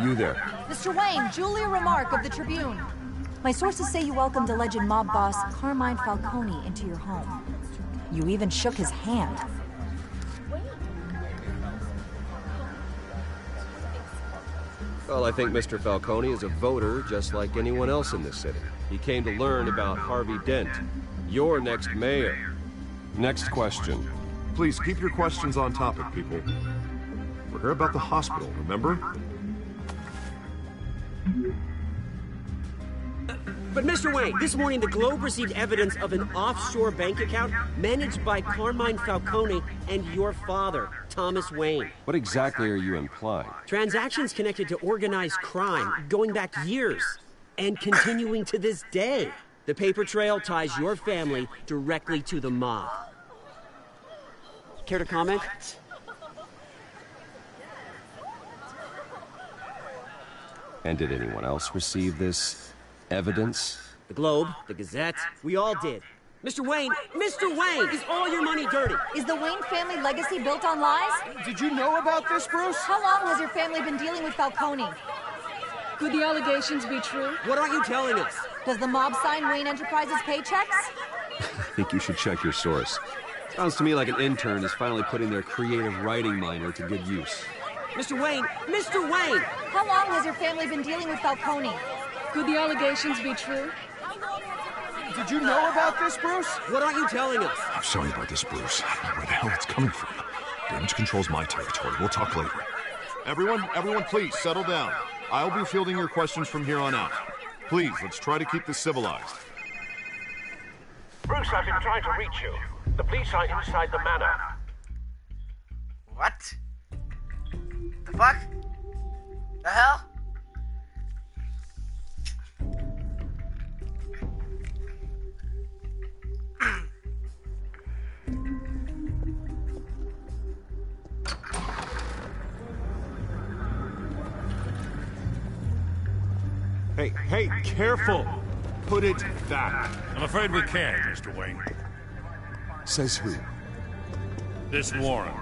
You there. Mr. Wayne, Julia Remark of the Tribune. My sources say you welcomed alleged mob boss Carmine Falcone into your home. You even shook his hand. Well, I think Mr. Falcone is a voter just like anyone else in this city. He came to learn about Harvey Dent, your next mayor. Next question. Please keep your questions on topic, people. We're here about the hospital, remember? But Mr. Wayne, this morning the Globe received evidence of an offshore bank account managed by Carmine Falcone and your father, Thomas Wayne. What exactly are you implying? Transactions connected to organized crime going back years and continuing to this day. The paper trail ties your family directly to the mob. Care to comment? And did anyone else receive this evidence? The Globe, the Gazette, we all did. Mr. Wayne, is all your money dirty? Is the Wayne family legacy built on lies? Did you know about this, Bruce? How long has your family been dealing with Falcone? Could the allegations be true? What aren't you telling us? Does the mob sign Wayne Enterprises paychecks? I think you should check your source. Sounds to me like an intern is finally putting their creative writing minor to good use. Mr. Wayne! How long has your family been dealing with Falcone? Could the allegations be true? Did you know about this, Bruce? What aren't you telling us? I'm sorry about this, Bruce. I don't know where the hell it's coming from. Damage control's my territory. We'll talk later. Everyone, please, settle down. I'll be fielding your questions from here on out. Please, let's try to keep this civilized. Bruce, I've been trying to reach you. The police are inside the manor. What? The fuck? The hell? Hey, careful! Put it back. I'm afraid we can't, Mr. Wayne. Says who? This warrant.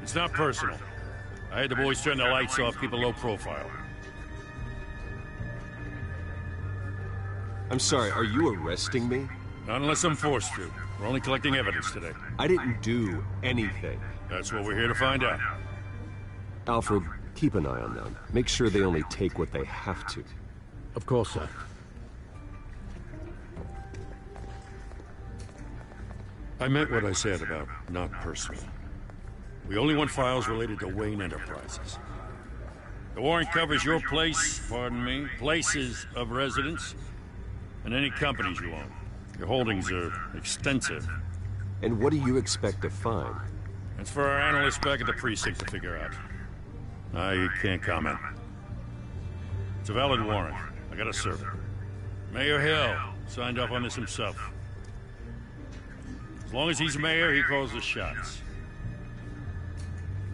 It's not personal. I had the boys turn the lights off, keep a low profile. I'm sorry, are you arresting me? Not unless I'm forced to. We're only collecting evidence today. I didn't do anything. That's what we're here to find out. Alfred, keep an eye on them. Make sure they only take what they have to. Of course, sir. I meant what I said about not personal. We only want files related to Wayne Enterprises. The warrant covers your place, pardon me, places of residence, and any companies you own. Your holdings are extensive. And what do you expect to find? It's for our analysts back at the precinct to figure out. I can't comment. It's a valid warrant. I gotta serve it. Mayor Hill signed off on this himself. As long as he's mayor, he calls the shots.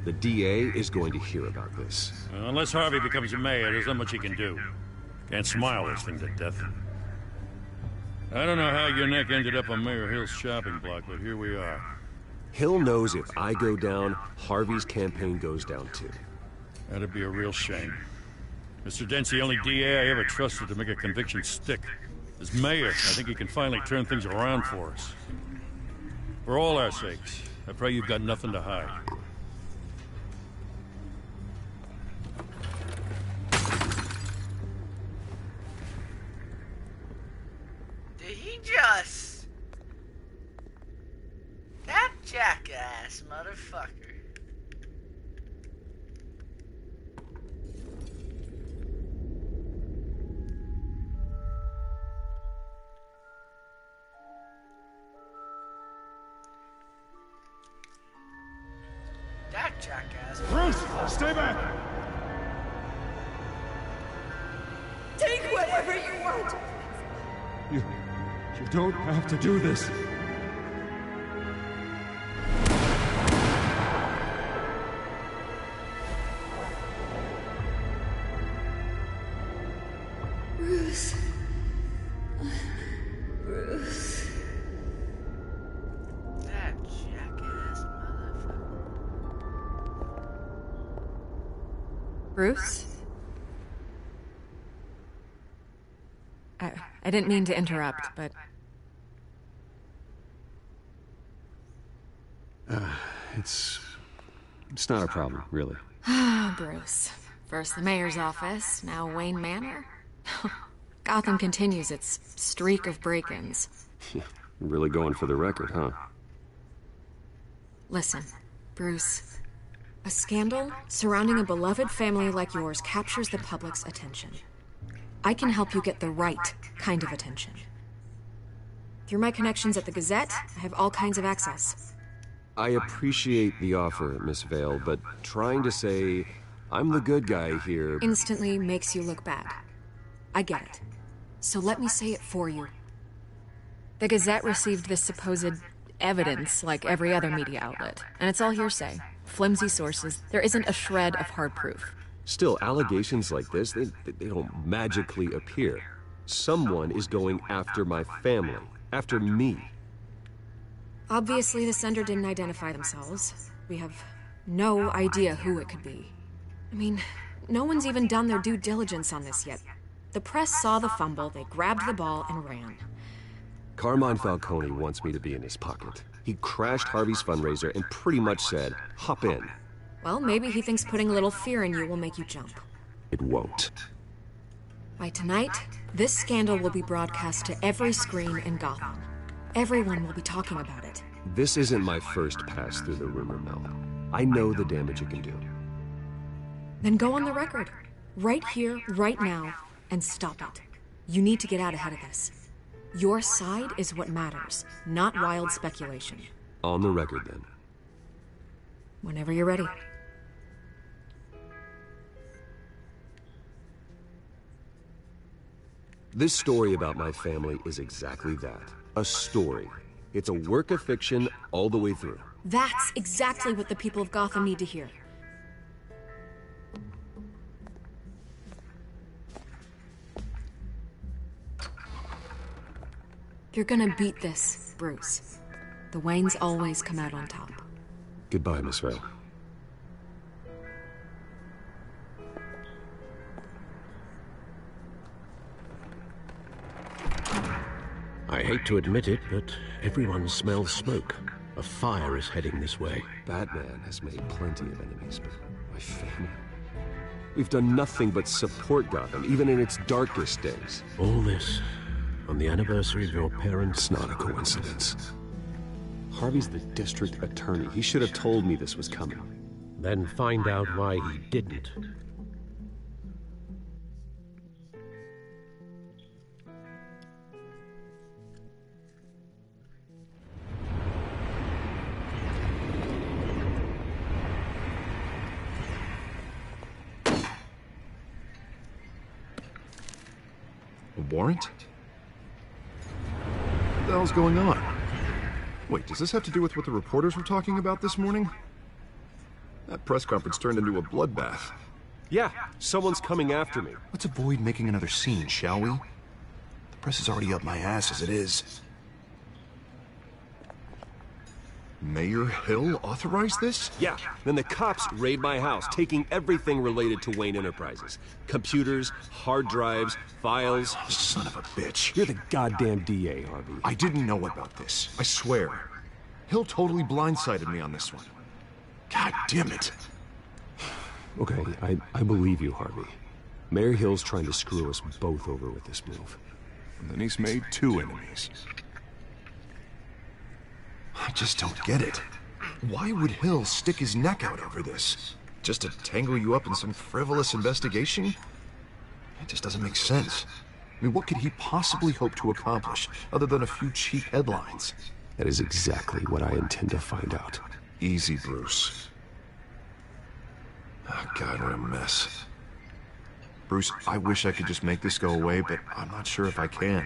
The DA is going to hear about this. Unless Harvey becomes a mayor, there's not much he can do. Can't smile this thing to death. I don't know how your neck ended up on Mayor Hill's shopping block, but here we are. Hill knows if I go down, Harvey's campaign goes down too. That'd be a real shame. Mr. Dent's the only DA I ever trusted to make a conviction stick. As mayor, I think he can finally turn things around for us. For all our sakes, I pray you've got nothing to hide. jackass. Bruce, stay back! Take whatever you want! You don't have to do this. Bruce. Bruce. That jackass motherfucker. Bruce? I didn't mean to interrupt, but... It's not a problem, really. Ah, Bruce. First the mayor's office, now Wayne Manor. Gotham continues its streak of break-ins. Really going for the record, huh? Listen, Bruce. A scandal surrounding a beloved family like yours captures the public's attention. I can help you get the right kind of attention. Through my connections at the Gazette, I have all kinds of access. I appreciate the offer, Miss Vale, but trying to say I'm the good guy here... Instantly makes you look bad. I get it. So let me say it for you. The Gazette received this supposed evidence like every other media outlet, and it's all hearsay. Flimsy sources. There isn't a shred of hard proof. Still, allegations like this, they don't magically appear. Someone is going after my family, after me. Obviously, the sender didn't identify themselves. We have no idea who it could be. I mean, no one's even done their due diligence on this yet. The press saw the fumble, they grabbed the ball and ran. Carmine Falcone wants me to be in his pocket. He crashed Harvey's fundraiser and pretty much said, hop in. Well, maybe he thinks putting a little fear in you will make you jump. It won't. By tonight, this scandal will be broadcast to every screen in Gotham. Everyone will be talking about it. This isn't my first pass through the rumor mill. I know the damage it can do. Then go on the record. Right here, right now, and stop it. You need to get out ahead of this. Your side is what matters, not wild speculation. On the record, then. Whenever you're ready. This story about my family is exactly that. A story. It's a work of fiction all the way through. That's exactly what the people of Gotham need to hear. You're gonna beat this, Bruce. The Waynes always come out on top. Goodbye, Miss Vale. I hate to admit it, but everyone smells smoke. A fire is heading this way. Batman has made plenty of enemies, but my family... We've done nothing but support Gotham, even in its darkest days. All this on the anniversary of your parents'... It's not a coincidence. Harvey's the district attorney. He should have told me this was coming. Then find out why he didn't. A warrant? What the hell's going on? Wait, does this have to do with what the reporters were talking about this morning? That press conference turned into a bloodbath. Yeah, someone's coming after me. Let's avoid making another scene, shall we? The press is already up my ass as it is. Mayor Hill authorized this? Yeah, then the cops raid my house, taking everything related to Wayne Enterprises. Computers, hard drives, files. Oh, son of a bitch. You're the goddamn DA, Harvey. I didn't know about this. I swear. Hill totally blindsided me on this one. God damn it. Okay, I believe you, Harvey. Mayor Hill's trying to screw us both over with this move. And then he's made two enemies. I just don't get it. Why would Hill stick his neck out over this? Just to tangle you up in some frivolous investigation? It just doesn't make sense. I mean, what could he possibly hope to accomplish other than a few cheap headlines? That is exactly what I intend to find out. Easy, Bruce. God, what a mess. Bruce, I wish I could just make this go away, but I'm not sure if I can.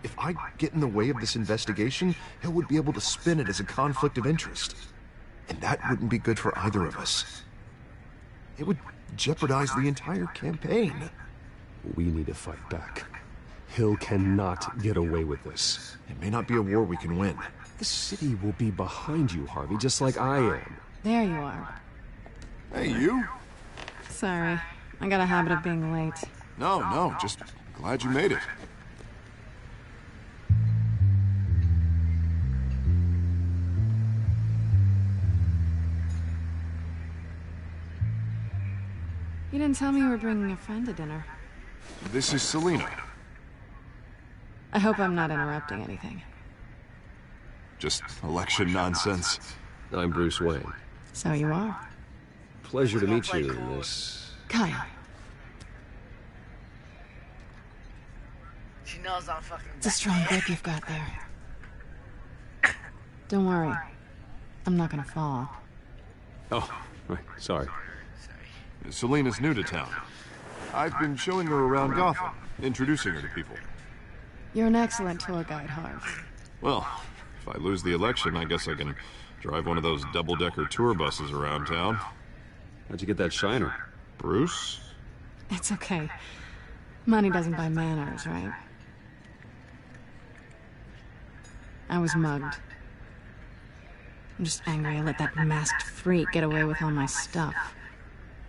If I get in the way of this investigation, Hill would be able to spin it as a conflict of interest. And that wouldn't be good for either of us. It would jeopardize the entire campaign. We need to fight back. Hill cannot get away with this. It may not be a war we can win. The city will be behind you, Harvey, just like I am. There you are. Hey, you? Sorry. I got a habit of being late. No, just glad you made it. You didn't tell me you were bringing a friend to dinner. This is Selina. I hope I'm not interrupting anything. Just election nonsense. I'm Bruce Wayne. So you are. Pleasure to meet you, Miss... Kyle. She knows I'm fucking It's a strong grip you've got there. Don't worry. I'm not gonna fall. Oh, right, sorry. Selina's new to town. I've been showing her around Gotham, introducing her to people. You're an excellent tour guide, Harv. Well, if I lose the election, I guess I can drive one of those double-decker tour buses around town. How'd you get that shiner? Bruce? It's okay. Money doesn't buy manners, right? I was mugged. I'm just angry I let that masked freak get away with all my stuff.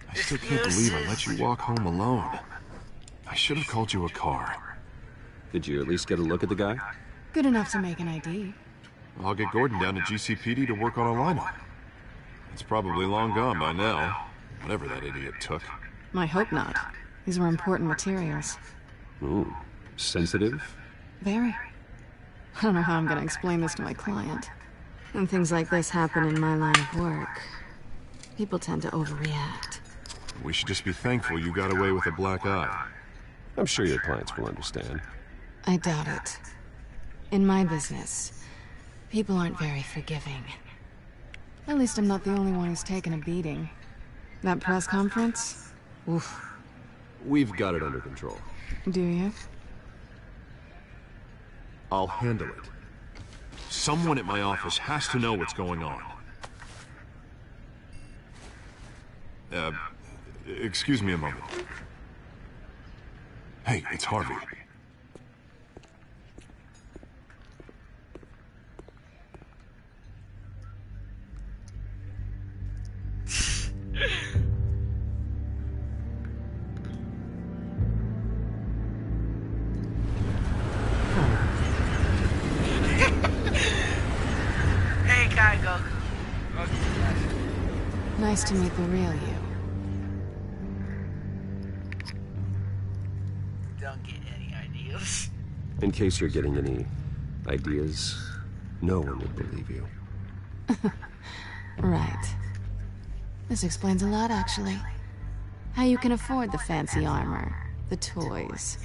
I still can't believe I let you walk home alone. I should have called you a car. Did you at least get a look at the guy? Good enough to make an ID. I'll get Gordon down to GCPD to work on a lineup. It's probably long gone by now, whatever that idiot took. I hope not. These were important materials. Ooh, sensitive? Very. I don't know how I'm gonna explain this to my client. When things like this happen in my line of work, people tend to overreact. We should just be thankful you got away with a black eye. I'm sure your clients will understand. I doubt it. In my business, people aren't very forgiving. At least I'm not the only one who's taken a beating. That press conference? Oof. We've got it under control. Do you? I'll handle it. Someone at my office has to know what's going on. Excuse me a moment. Hey, it's Harvey. Hey, Kai Goku. Nice to meet the real you. Don't get any ideas. In case you're getting any ideas, no one would believe you. Right. This explains a lot, actually. How you can afford the fancy armor, the toys.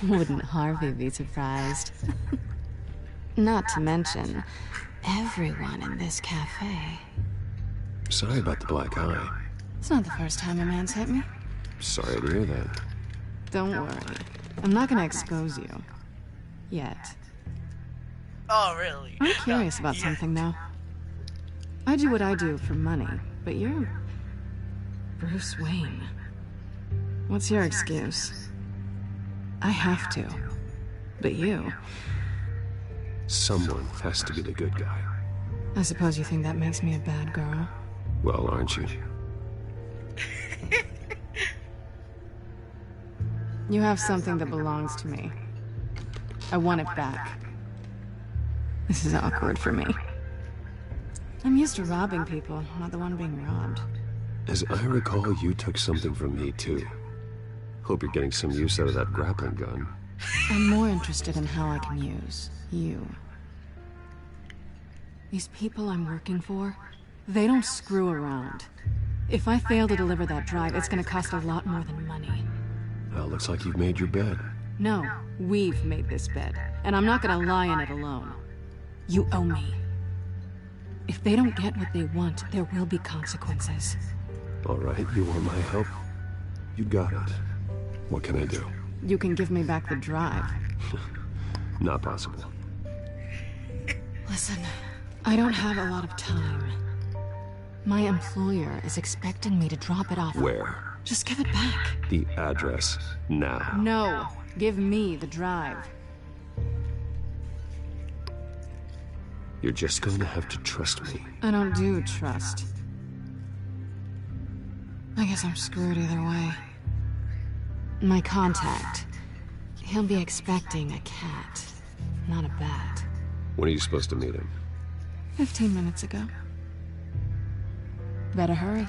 Wouldn't Harvey be surprised? Not to mention, everyone in this cafe. Sorry about the black eye. It's not the first time a man's hit me. Sorry to hear that. Don't worry. I'm not gonna expose you. Yet. Oh, really? I'm curious about something, though. I do what I do for money, but you're... Bruce Wayne. What's your excuse? I have to. But you... Someone has to be the good guy. I suppose you think that makes me a bad girl? Well, aren't you? You have something that belongs to me. I want it back. This is awkward for me. I'm used to robbing people, not the one being robbed. As I recall, you took something from me, too. Hope you're getting some use out of that grappling gun. I'm more interested in how I can use you. These people I'm working for, they don't screw around. If I fail to deliver that drive, it's gonna cost a lot more than money. Well, looks like you've made your bed. No, we've made this bed, and I'm not gonna lie in it alone. You owe me. If they don't get what they want, there will be consequences. All right, you want my help? You got it. What can I do? You can give me back the drive. Not possible. Listen, I don't have a lot of time. My employer is expecting me to drop it off. Where? Just give it back. The address, now. No, give me the drive. You're just going to have to trust me. I don't do trust. I guess I'm screwed either way. My contact, he'll be expecting a cat, not a bat. When are you supposed to meet him? 15 minutes ago. Better hurry.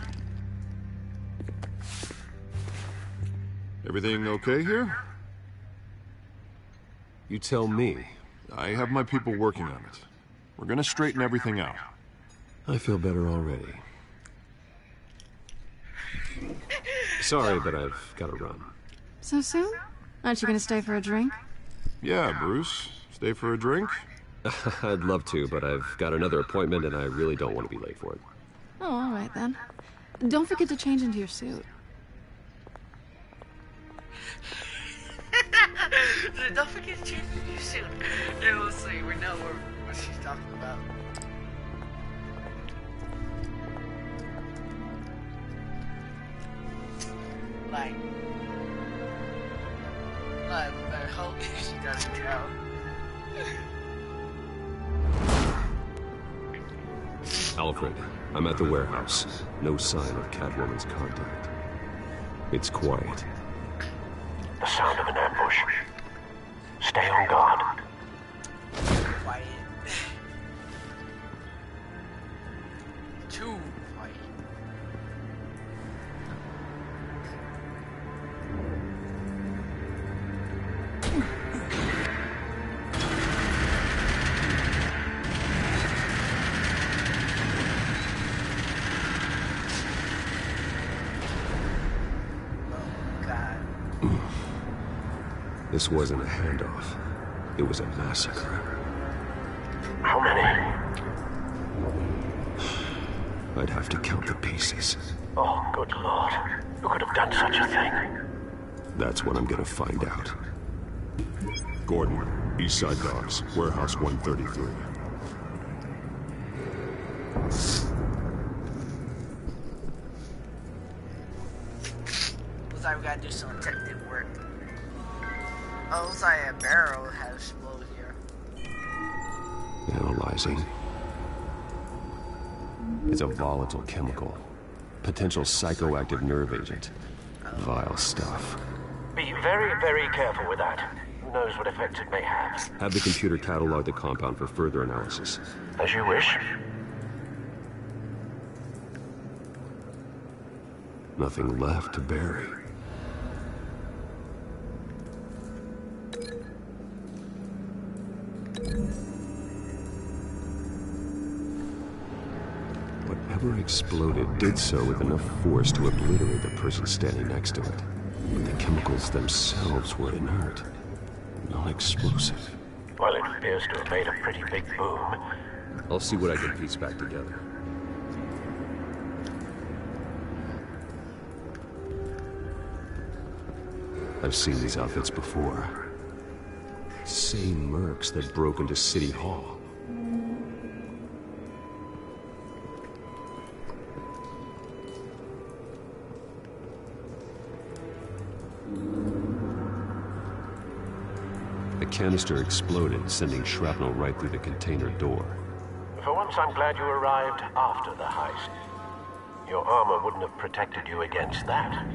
Everything okay here? You tell me. I have my people working on it. We're gonna straighten everything out. I feel better already. Sorry, but I've got to run. So soon? Aren't you gonna stay for a drink? Yeah, Bruce. Stay for a drink? I'd love to, but I've got another appointment and I really don't want to be late for it. Oh, all right then. Don't forget to change into your suit. Don't forget to change into your suit. And we'll see. We know what she's talking about. Like, I hope she doesn't tell. Alfred, I'm at the warehouse. No sign of Catwoman's contact. It's quiet. The sound of an ambush. Stay on guard. Quiet. Too quiet. This wasn't a handoff. It was a massacre. How many? I'd have to count the pieces. Oh, good Lord. Who could have done such a thing? That's what I'm gonna find out. Gordon, East Side Docks, Warehouse 133. Looks like we gotta do some detective work. Oh, looks like a barrel has exploded here. Analyzing. It's a volatile chemical. Potential psychoactive nerve agent. Vile stuff. Be very, very careful with that. Who knows what effects it may have. Have the computer catalog the compound for further analysis. As you wish. Nothing left to bury. Whatever exploded did so with enough force to obliterate the person standing next to it. But the chemicals themselves were inert, non-explosive. Well, it appears to have made a pretty big boom. I'll see what I can piece back together. I've seen these outfits before. Same mercs that broke into City Hall. The canister exploded, sending shrapnel right through the container door. For once, I'm glad you arrived after the heist. Your armor wouldn't have protected you against that.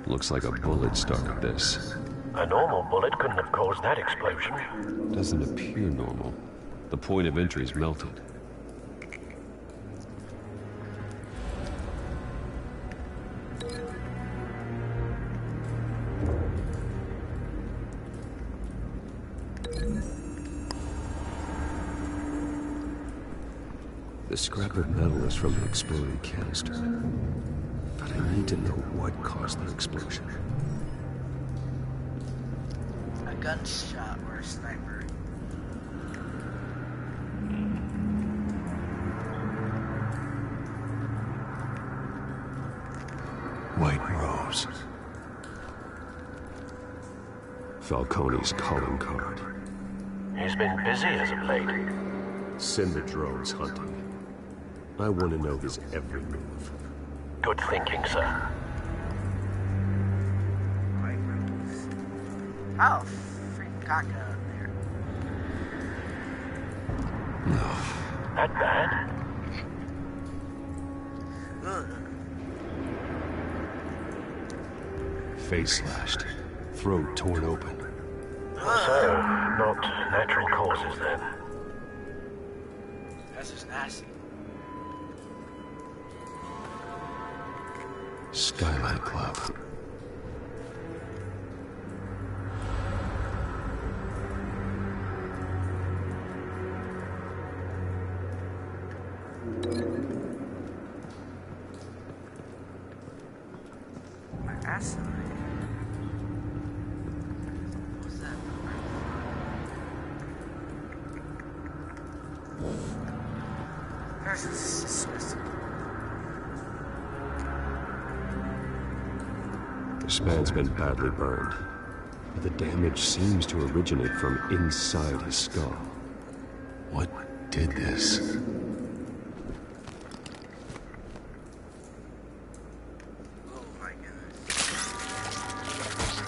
Looks like a bullet started this. A normal bullet couldn't have caused that explosion. Doesn't appear normal. The point of entry's melted. The scrap of metal is from the exploded canister. But I need to know what caused the explosion. A gunshot or a sniper. White Rose. Falcone's calling card. He's been busy as of late. Send the drones hunting. I want to know his every move. Good thinking, sir. White Rose. Oh, freaking cock out there. No. That bad? Ugh. Face slashed. Throat torn open. So, not natural causes then. That's just nasty. Skylight Club. My ass. What's that? This is disgusting. This man's been badly burned, but the damage seems to originate from inside his skull. What did this? Oh my goodness.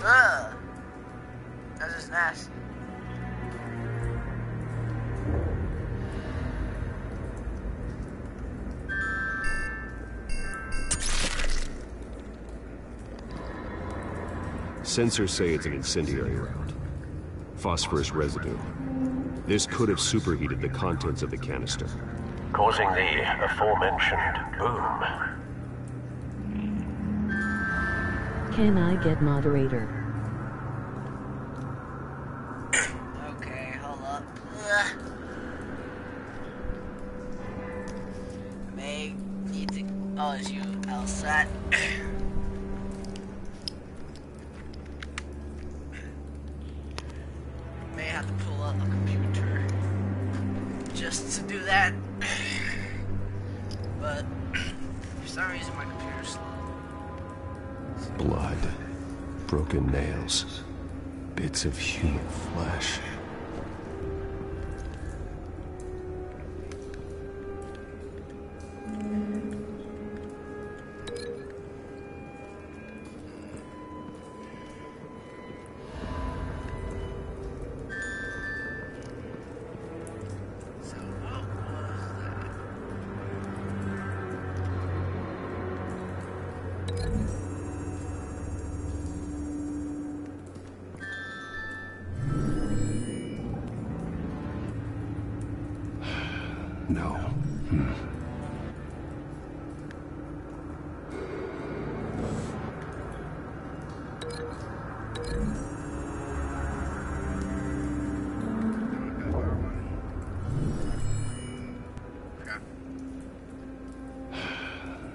Ugh. That's just nasty. Sensors say it's an incendiary round. Phosphorus residue. This could have superheated the contents of the canister, Causing the aforementioned boom. Can I get moderator? Okay, hold up. Ugh. May need to. Oh, it's you outside. May have to pull up a computer just to do that. But for some reason, my computer's slow. blood, broken nails, bits of human flesh. No.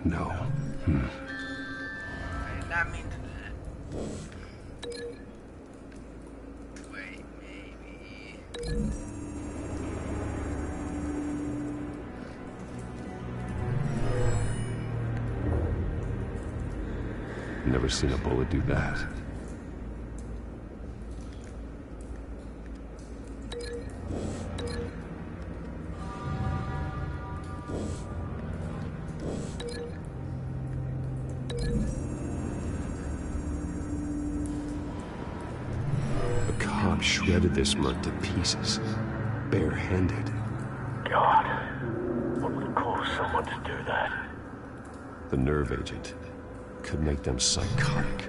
No. I did not mean to do that. Wait, maybe. Never seen a bullet do that. A cop shredded this merc to pieces, barehanded. God, what would cause someone to do that? The nerve agent could make them psychotic.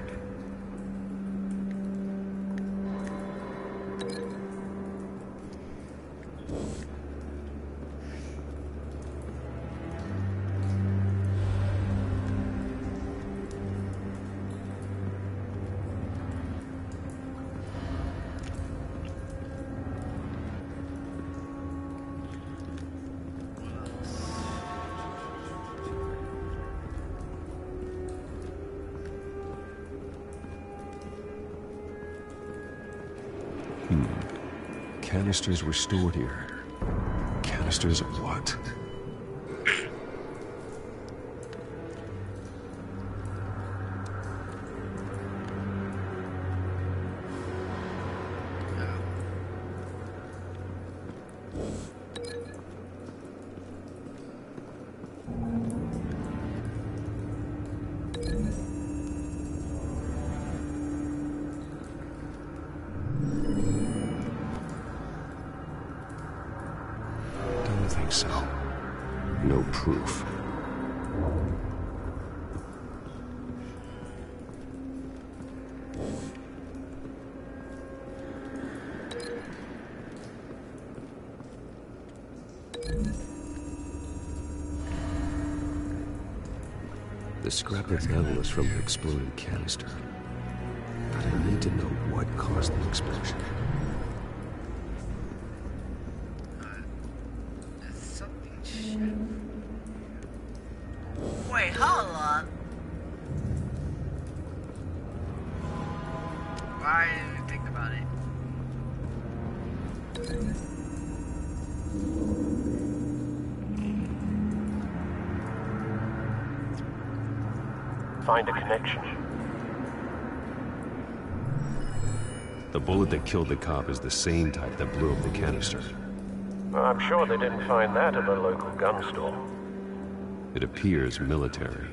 canisters were stored here. Canisters of what? So, no proof. The scrap of metal is from the exploded canister. But I need to know what caused the explosion. Wait, hold on. Why didn't you think about it? Find a connection. The bullet that killed the cop is the same type that blew up the canister. I'm sure they didn't find that at a local gun store. It appears military.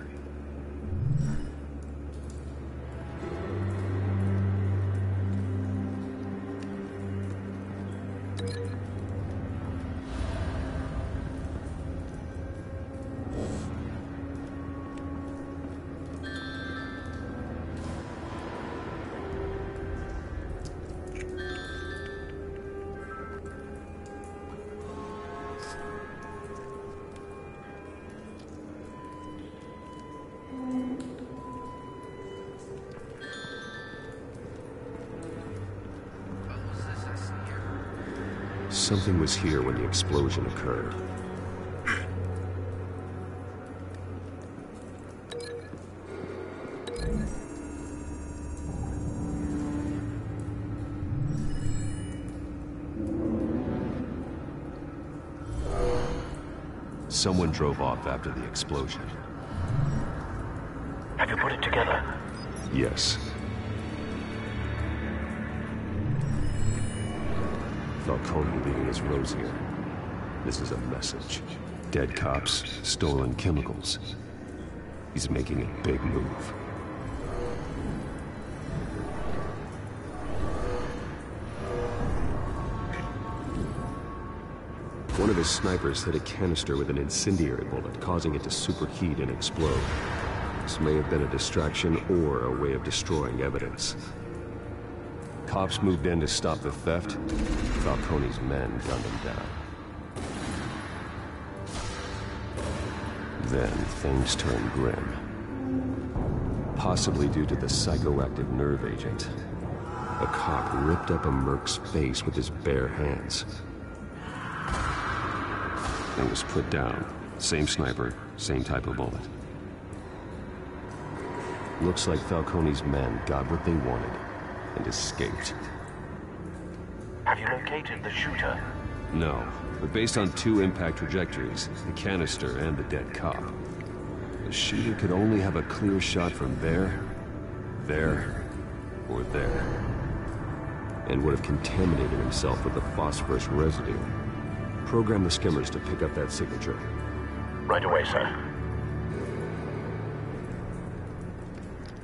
Something was here when the explosion occurred. Someone drove off after the explosion. Have you put it together? Yes. Falcone leaving his rose here. This is a message. Dead cops, stolen chemicals. He's making a big move. One of his snipers hit a canister with an incendiary bullet, causing it to superheat and explode. This may have been a distraction or a way of destroying evidence. Cops moved in to stop the theft. Falcone's men gunned him down. Then things turned grim. Possibly due to the psychoactive nerve agent. A cop ripped up a merc's face with his bare hands. It was put down. Same sniper, same type of bullet. Looks like Falcone's men got what they wanted and escaped. Have you located the shooter? No, but based on two impact trajectories, the canister and the dead cop, the shooter could only have a clear shot from there, or there, and would have contaminated himself with the phosphorus residue. Program the skimmers to pick up that signature. Right away, sir.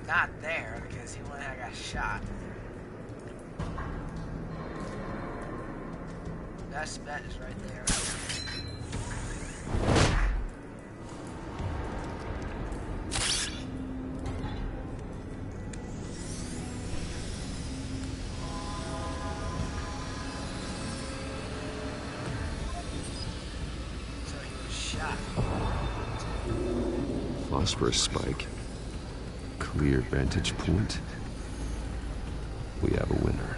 Not there, because he wouldn't have got shot. Best bet is right there. So he was shot. Phosphorus spike. Clear vantage point. We have a winner.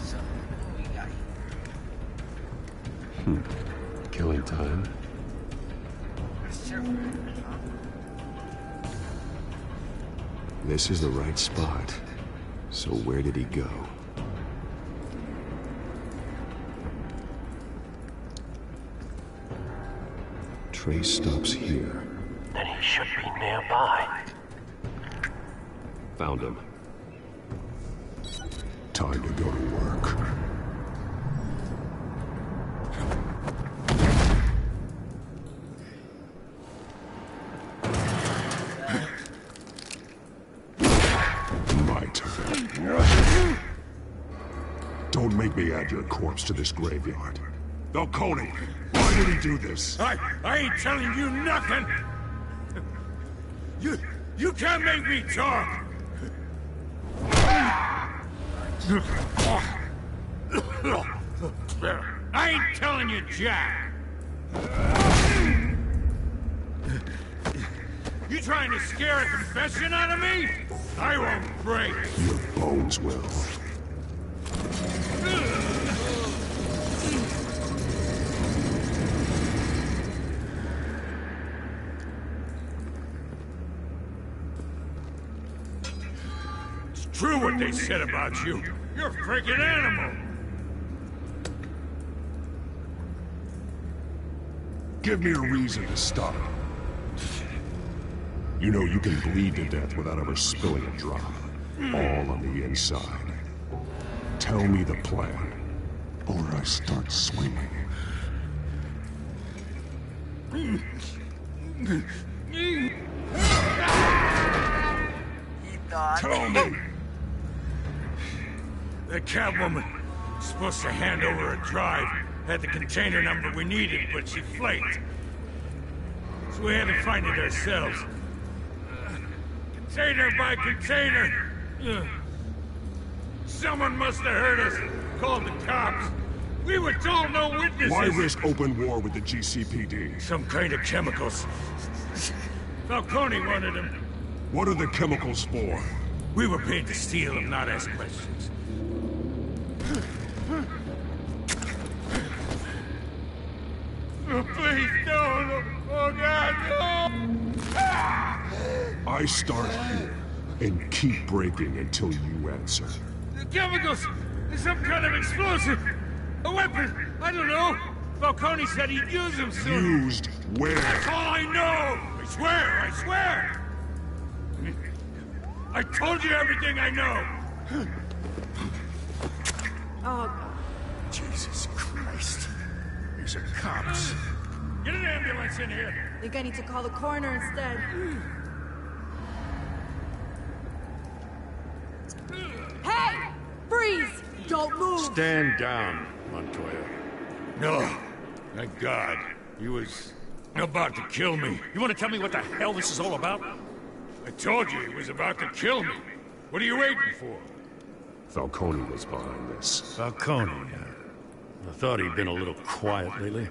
So, what we got here? Killing time. That's terrible, huh? This is the right spot. So where did he go? Trace stops here. Then he should be nearby. Found him. Time to go to work. My turn. Don't make me add your corpse to this graveyard. Falcone, why did he do this? I ain't telling you nothing! You can't make me talk! I ain't telling you, Jack! You trying to scare a confession out of me? I won't break! Your bones will. It's true what they said about you. You're a freaking animal! Give me a reason to stop. You know you can bleed to death without ever spilling a drop. All on the inside. Tell me the plan, or I start swinging. Tell me! The Catwoman was supposed to hand over a drive. Had the container number we needed, but she flaked. So we had to find it ourselves. Container by container! Someone must have heard us, called the cops. We were told no witnesses. Why risk open war with the GCPD? Some kind of chemicals. Falcone wanted them. What are the chemicals for? We were paid to steal them, not ask questions. Oh, please don't! Oh God, no! I start here and keep breaking until you answer. The chemicals! Some kind of explosive! A weapon! I don't know! Falcone said he'd use them soon! Used where? That's all I know! I swear! I swear! I told you everything I know! Oh, Jesus Christ. These are cops. Get an ambulance in here! I think I need to call the coroner instead. Hey! Freeze! Don't move! Stand down, Montoya. No. Thank God. He was about to kill me. You want to tell me what the hell this is all about? I told you he was about to kill me. What are you waiting for? Falcone was behind this. Falcone, I thought he'd been a little quiet lately.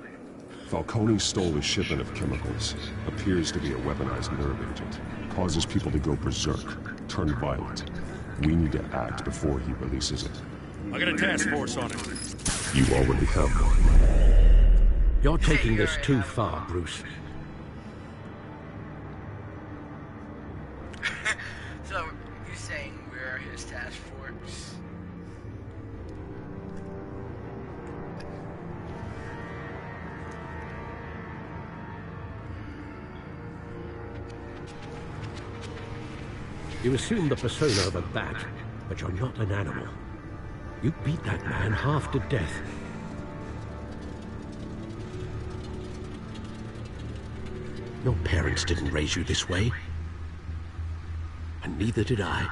Falcone stole a shipment of chemicals. Appears to be a weaponized nerve agent. Causes people to go berserk, turn violent. We need to act before he releases it. I got a task force on it. You already have one. You're taking this too far, Bruce. So, you're saying we're his task force? You assume the persona of a bat, but you're not an animal. You beat that man half to death. Your parents didn't raise you this way. And neither did I.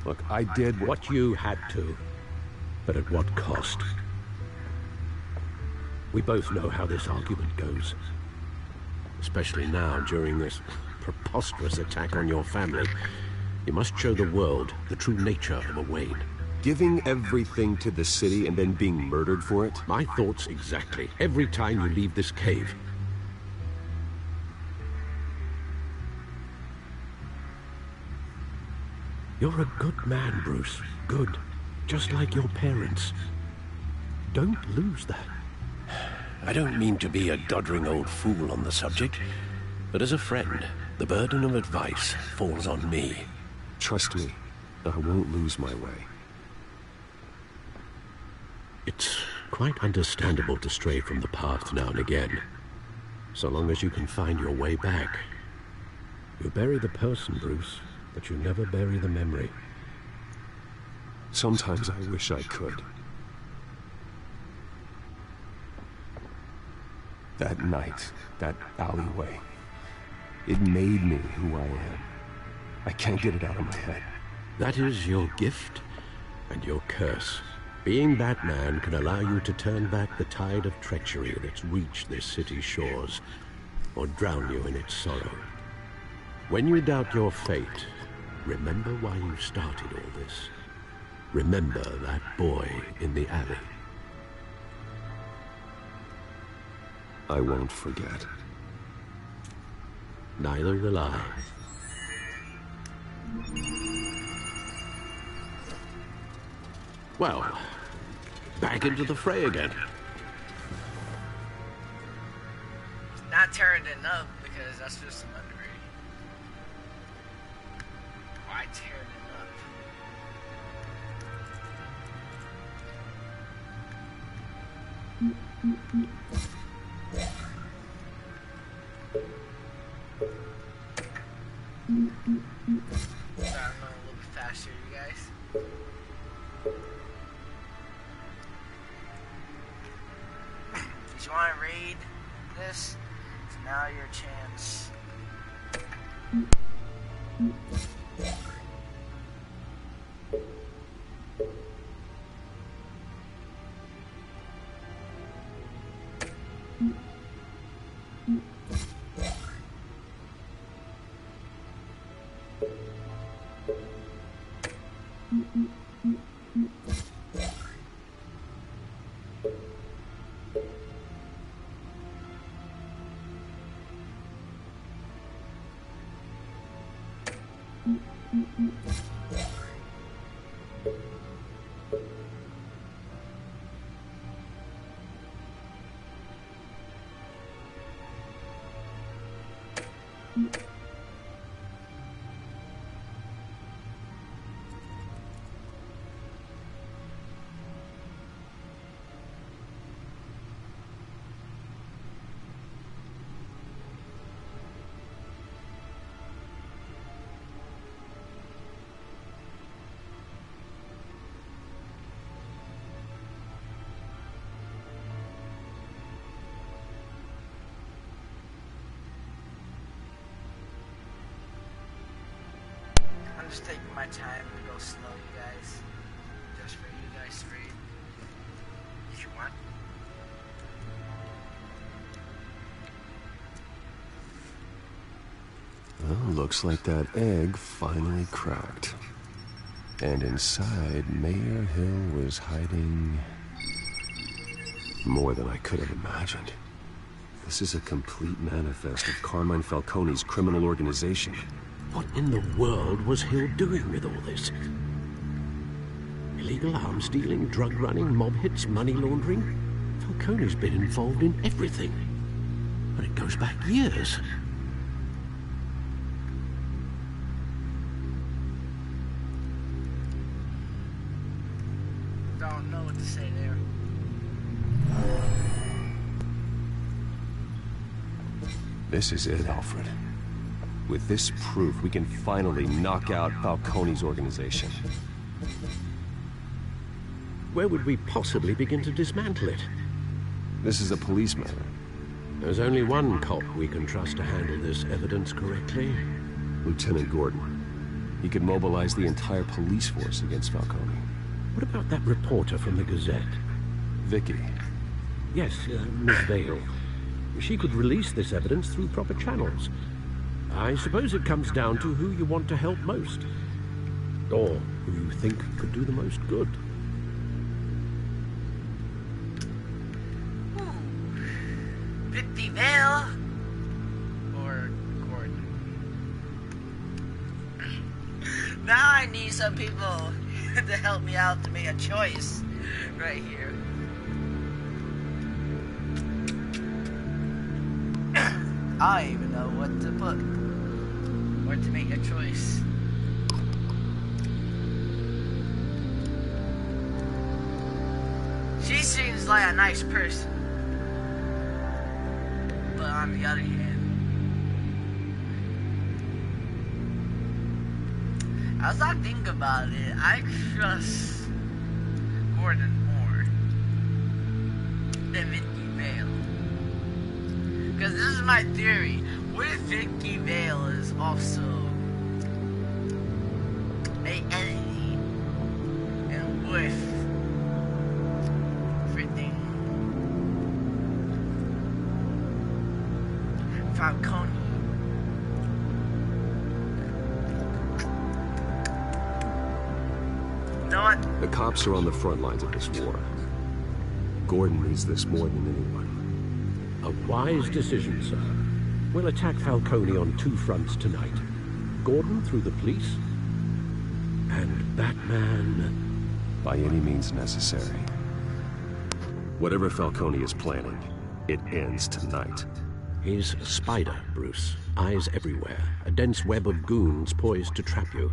Look, I did what you had to, but at what cost? We both know how this argument goes. Especially now, during this preposterous attack on your family. You must show the world the true nature of a Wayne. Giving everything to the city and then being murdered for it? My thoughts exactly. Every time you leave this cave. You're a good man, Bruce. Good. Just like your parents. Don't lose that. I don't mean to be a doddering old fool on the subject, but as a friend, The burden of advice falls on me. Trust me, I won't lose my way. It's quite understandable to stray from the path now and again, so long as you can find your way back. You bury the person, Bruce, but you never bury the memory. Sometimes I wish I could. That night, that alleyway, it made me who I am. I can't get it out of my head. That is your gift and your curse. Being Batman can allow you to turn back the tide of treachery that's reached this city's shores, or drown you in its sorrow. When you doubt your fate, remember why you started all this. Remember that boy in the alley. I won't forget. Neither will I. Well, back into the fray again. Not tearing it up, because that's just an upgrade. Why tear it up? Sorry, I'm going a little bit faster, you guys. Did you want to raid this? It's now your chance. I'm just taking my time to go slow, you guys. Just for you guys to read. If you want. Well, looks like that egg finally cracked. And inside, Mayor Hill was hiding more than I could have imagined. This is a complete manifest of Carmine Falcone's criminal organization. What in the world was Hill doing with all this? Illegal arms dealing, drug running, mob hits, money laundering? Falcone's been involved in everything. And it goes back years. Don't know what to say there. This is it, Alfred. With this proof, we can finally knock out Falcone's organization. Where would we possibly begin to dismantle it? This is a police matter. There's only one cop we can trust to handle this evidence correctly. Lieutenant Gordon. He could mobilize the entire police force against Falcone. What about that reporter from the Gazette? Vicky. Yes, Miss Vale. She could release this evidence through proper channels. I suppose it comes down to who you want to help most. Or who you think could do the most good. Vicky Vale or Gordon. Now I need some people to help me out to make a choice right here. I don't even know what to put. or to make a choice. She seems like a nice person. But on the other hand, as I think about it, I trust Gordon more than Vicky Vale. Because this is my theory. What if Vicky Vale is also an enemy? And what if freaking Falcone? You know what? The cops are on the front lines of this war. Gordon needs this more than anyone. A wise decision, sir. We'll attack Falcone on two fronts tonight. Gordon through the police, and Batman... by any means necessary. Whatever Falcone is planning, it ends tonight. He's a spider, Bruce. Eyes everywhere. A dense web of goons poised to trap you.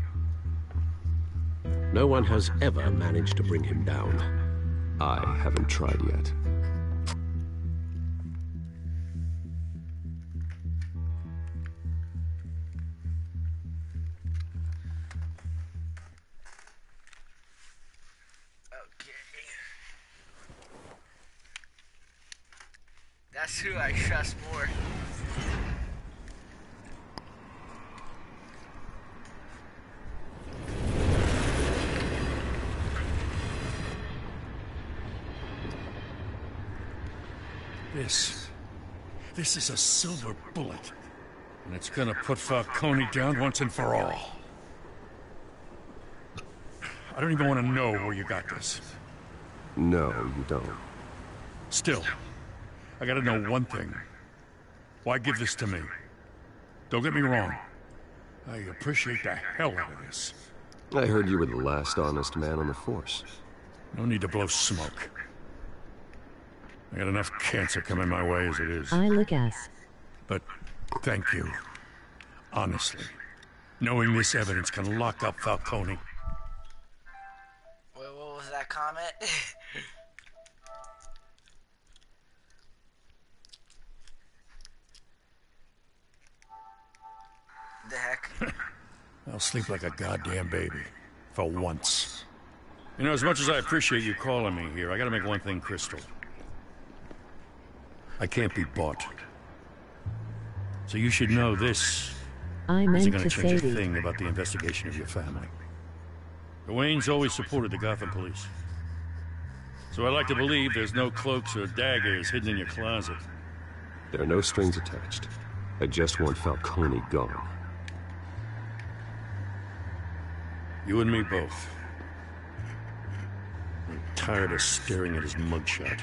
No one has ever managed to bring him down. I haven't tried yet. That's who I trust more. This is a silver bullet. And it's gonna put Falcone down once and for all. I don't even want to know where you got this. No, you don't. Still, I gotta know one thing. Why give this to me? Don't get me wrong. I appreciate the hell out of this. I heard you were the last honest man on the force. No need to blow smoke. I got enough cancer coming my way as it is. I look ass. But thank you. Honestly. Knowing this evidence can lock up Falcone. What was that comment? The heck? I'll sleep like a goddamn baby. For once. You know, as much as I appreciate you calling me here, I gotta make one thing crystal. I can't be bought. So you should know this isn't gonna change a thing about the investigation of your family. The Waynes always supported the Gotham police. So I like to believe there's no cloaks or daggers hidden in your closet. There are no strings attached. I just want Falcone gone. You and me both. I'm tired of staring at his mugshot.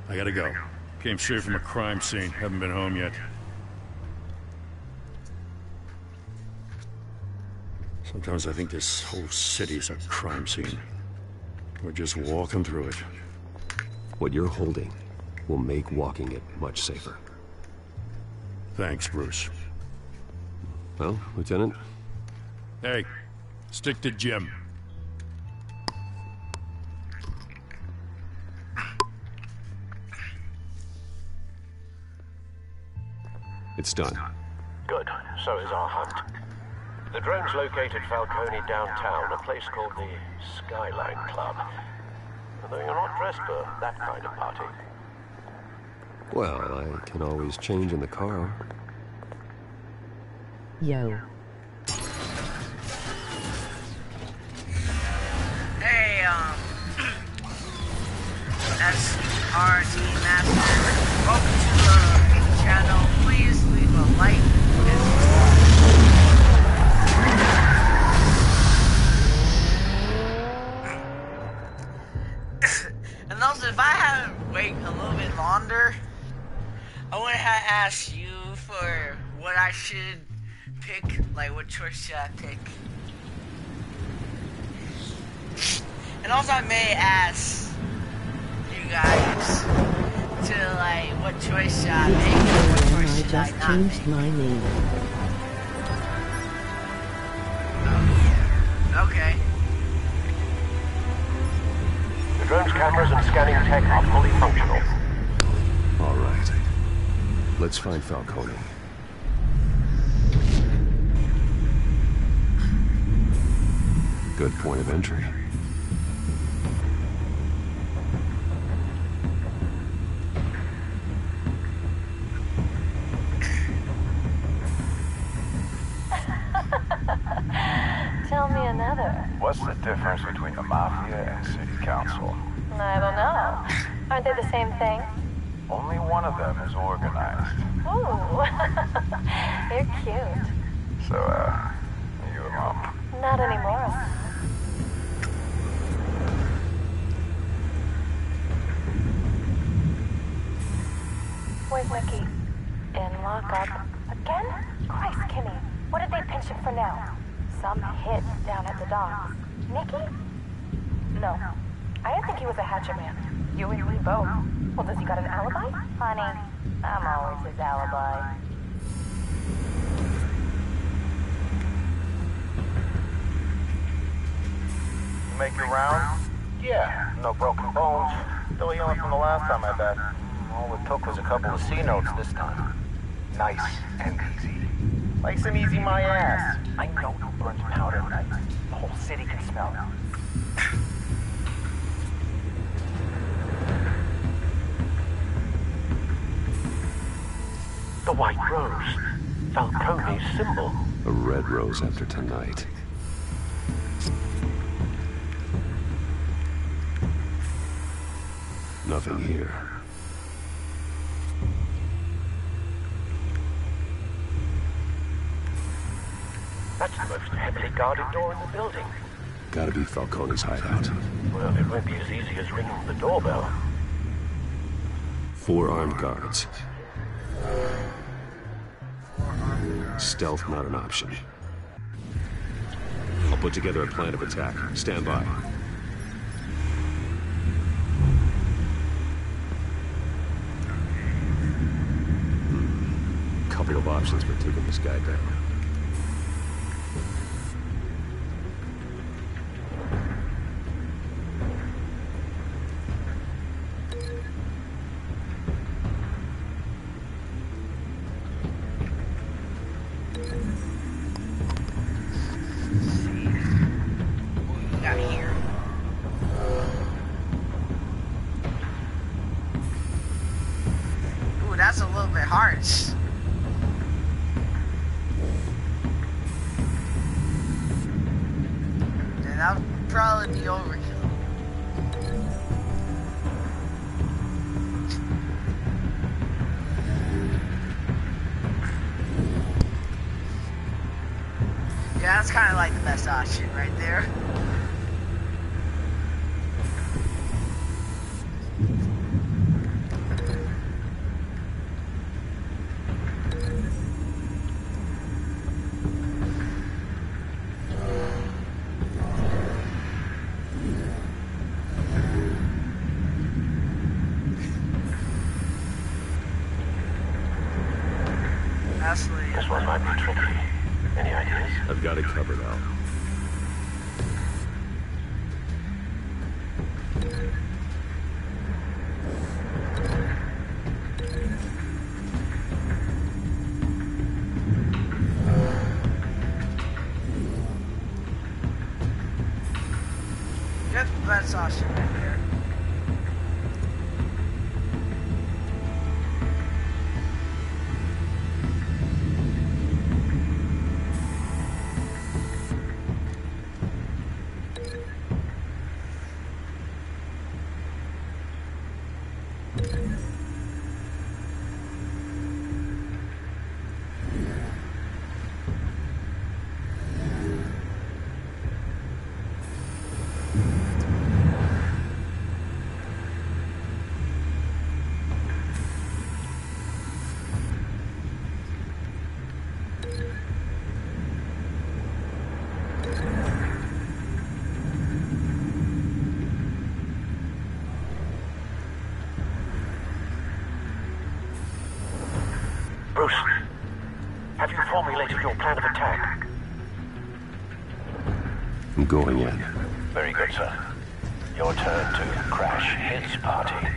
I gotta go. Came straight from a crime scene. Haven't been home yet. Sometimes I think this whole city's a crime scene. We're just walking through it. What you're holding will make walking it much safer. Thanks, Bruce. Well, Lieutenant? Hey, stick to Jim. It's done. Good. So is our hunt. The drones located Falcone downtown, a place called the Skyline Club. Although you're not dressed for that kind of party. Well, I can always change in the car. Yo. Hey, SRT Master, welcome to the channel. Please leave a like and also, if I had to wait a little bit longer, I would have asked you for what I should pick, like what choice should I pick. And also I may ask guys to like what choice should I make and what choice should I not make. My name. Okay. The drone's cameras and scanning tech are fully functional. All right. Let's find Falcone. Good point of entry. Tell me another. What's the difference between the Mafia and City Council? I don't know. Aren't they the same thing? Only one of them is organized. Ooh. You're cute. So, are you a mom? Not anymore. Where's Nicky? In lockup. Again? Christ, Kimmy. What did they pinch him for now? Some hit down at the docks. Nicky? No. I didn't think he was a hatchet man. You and me both. Well, does he got an alibi? Honey, I'm always his alibi. Make your round? Yeah, no broken bones. Still healing from the last time, I bet. All it took was a couple of C notes this time. Nice and easy. Nice and easy, my ass. I know who burns powder at night. The whole city can smell it. The white rose. Falcone's symbol. A red rose after tonight. Nothing here. That's the most heavily guarded door in the building. Gotta be Falcone's hideout. Well, it won't be as easy as ringing the doorbell. 4 armed guards. Stealth not an option. I'll put together a plan of attack. Stand by. Couple of options for taking this guy down. That's a little bit harsh. Yeah, that would probably be overkill. Yeah, that's kind of like the best option right there. This one might be tricky. Any ideas? I've got it covered, Al. Get that sausage right there. formulated your plan of attack? I'm going in. Very good, sir. Your turn to crash his party.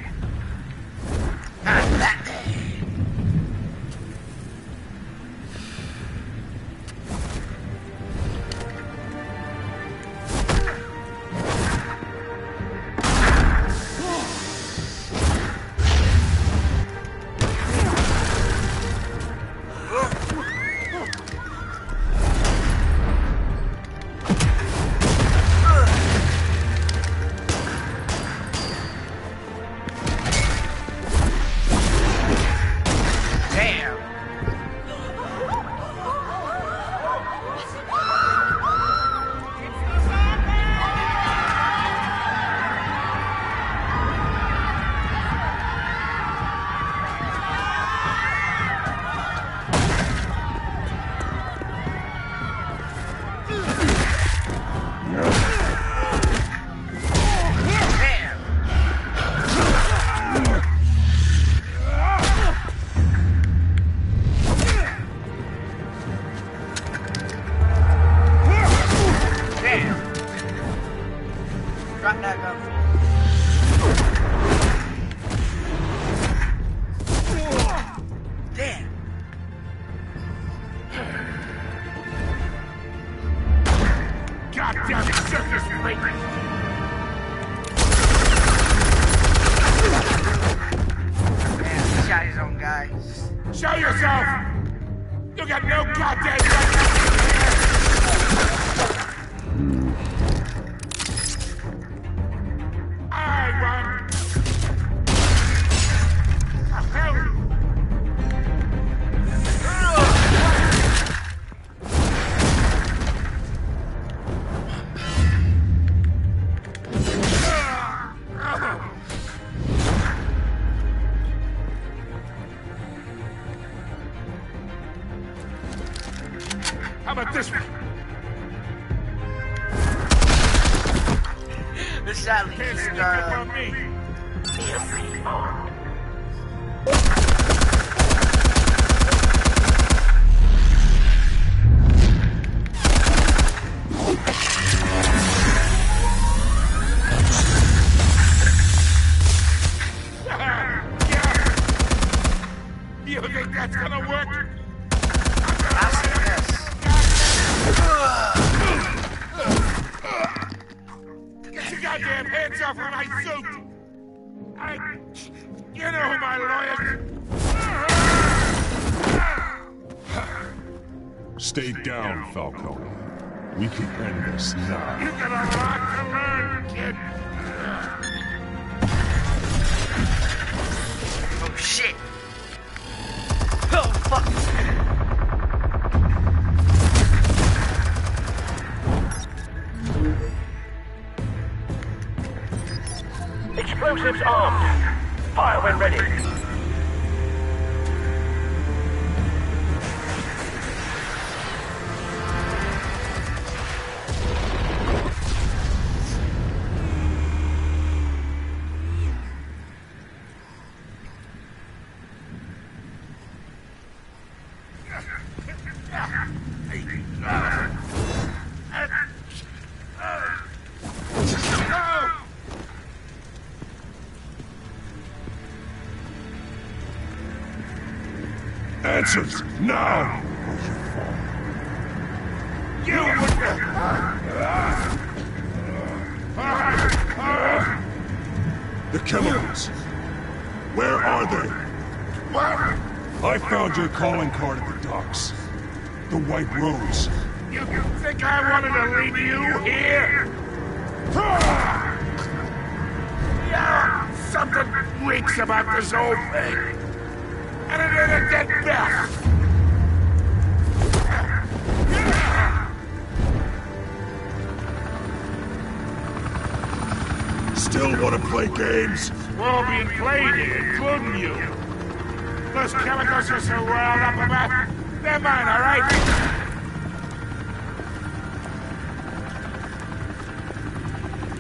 Show yourself! You got no goddamn I run! How about this one? The shot leaves Can't sneak up on me. You think that's gonna work? Get your goddamn hands off of my suit! You know who my lawyer... Stay down, Falcone. We can end this now. You got a lot to learn, kid. Oh shit! Oh fuck! Explosives armed. Fire when ready. Answers, now! You The chemicals! Where are they? What? I found your calling card at the docks. The White Rose. You think I wanted to leave you here? Yeah, something reeks about this whole thing. And it ain't a dead best. Still want to play games? We're all being played here, including you. Those chemicals you're so riled up about, they're mine, all right?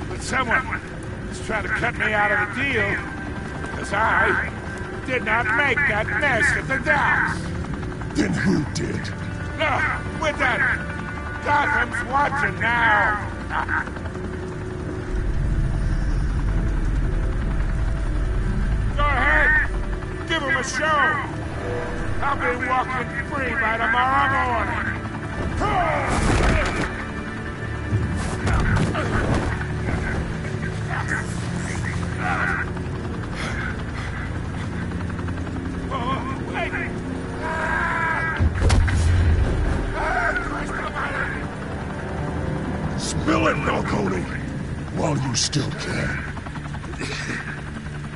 But someone is trying to cut me out of the deal, because I did not make that mess at the docks. Then who did? With that, Gotham's watching now. Go ahead, give him a show. I'll be walking free by tomorrow morning. Spill it, Falcone, while you still can.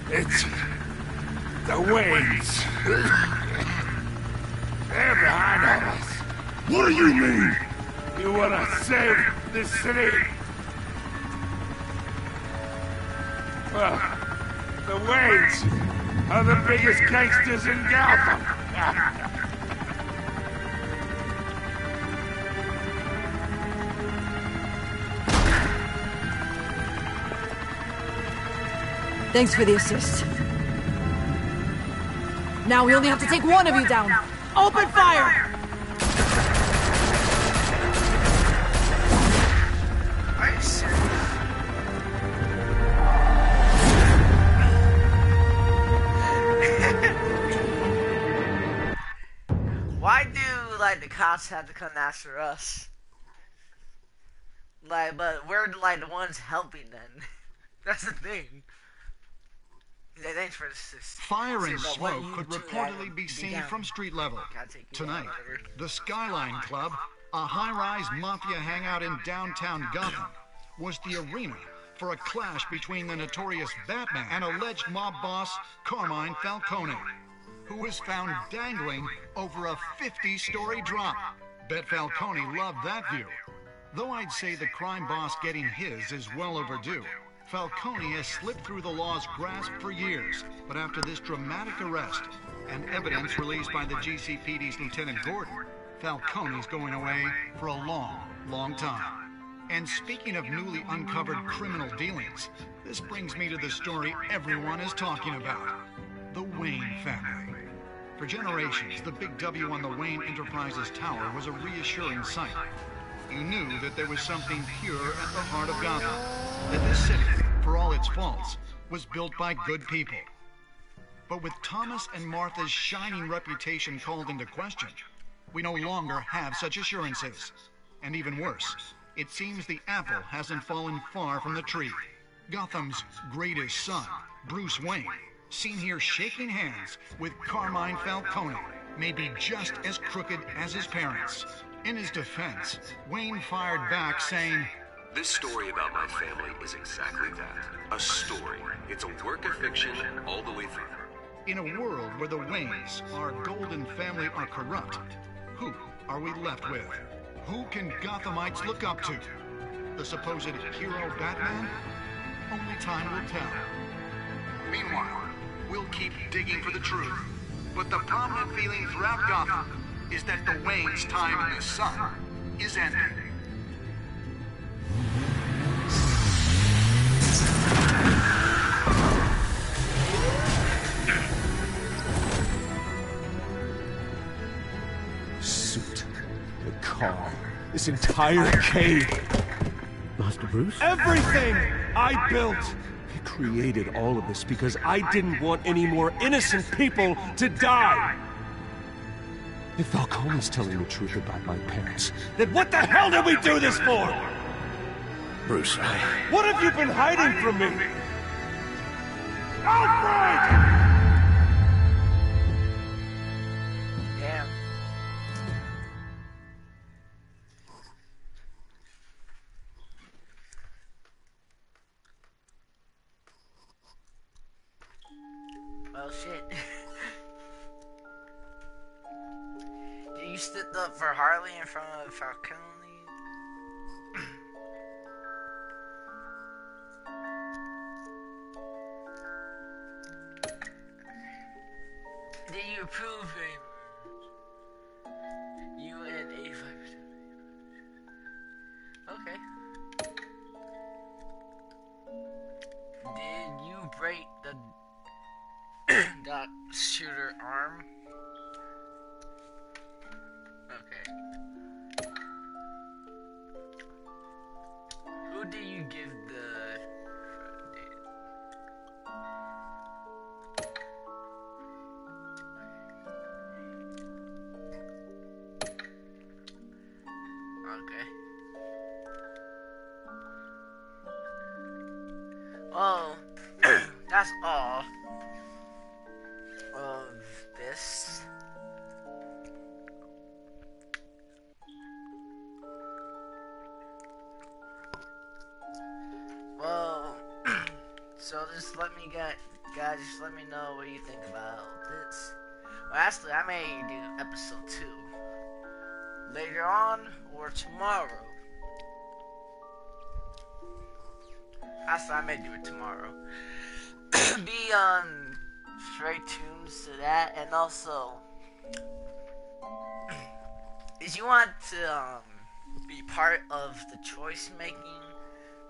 It's the Waynes. They're behind all this. What do you mean? You want to save this city? Well, the Waynes are the biggest gangsters in Gotham. Thanks for the assist. Now we only have to take one of you down. Open fire! Nice. Why do, like, the cops have to come after us? Like, but we're, like, the ones helping them. That's the thing. Yeah, thanks for this. Fire and smoke could reportedly be seen from street level. Tonight, the Skyline Club, a high-rise mafia hangout in downtown Gotham, was the arena for a clash between the notorious Batman and alleged mob boss Carmine Falcone, who was found dangling over a 50-story drop. Bet Falcone loved that view. Though I'd say the crime boss getting his is well overdue. Falcone has slipped through the law's grasp for years, but after this dramatic arrest and evidence released by the GCPD's Lieutenant Gordon, Falcone's going away for a long, long time. And speaking of newly uncovered criminal dealings, this brings me to the story everyone is talking about: the Wayne family. For generations, the big W on the Wayne Enterprises Tower was a reassuring sight. You knew that there was something pure at the heart of Gotham, that this city, for all its faults, was built by good people. But with Thomas and Martha's shining reputation called into question, we no longer have such assurances. And even worse, it seems the apple hasn't fallen far from the tree. Gotham's greatest son, Bruce Wayne, seen here shaking hands with Carmine Falcone, may be just as crooked as his parents. In his defense, Wayne fired back saying, "This story about my family is exactly that. A story. It's a work of fiction all the way through." In a world where the Waynes, our golden family, are corrupt, who are we left with? Who can Gothamites look up to? The supposed hero Batman? Only time will tell. Meanwhile, we'll keep digging for the truth. But the prominent feeling throughout Gotham is that the Waynes' time in the sun is ending. Suit, the car, this entire cave. Master Bruce? Everything I built! I created all of this because I didn't want any more innocent people to die! If Falcone's telling the truth about my parents, then what the hell did we do this for? Bruce, What have you been hiding from me? Alfred! Damn. Well, shit. You stood up for Harley in front of Falcone? Did you approve him? You and 85%. Okay. Did you break the dot shooter arm? Okay. So just let me guys, just let me know what you think about this. Well, actually, I may do episode 2 later on or tomorrow. Actually, I may do it tomorrow. Be on straight tunes to that, and also, if you want to be part of the choice making,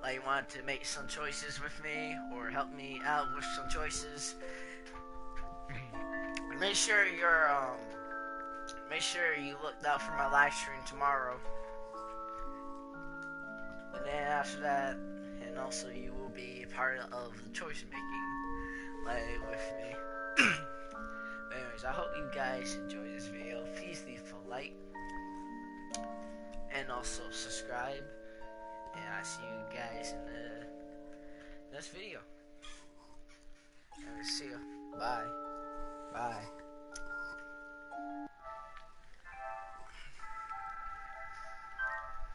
like you want to make some choices with me or help me out with some choices, make sure you looked out for my live stream tomorrow. And then after that, and also you will be a part of the choice making, like with me. But anyways, I hope you guys enjoy this video. Please leave a like and also subscribe. And I see you guys in the next video. And see you. Bye. Bye.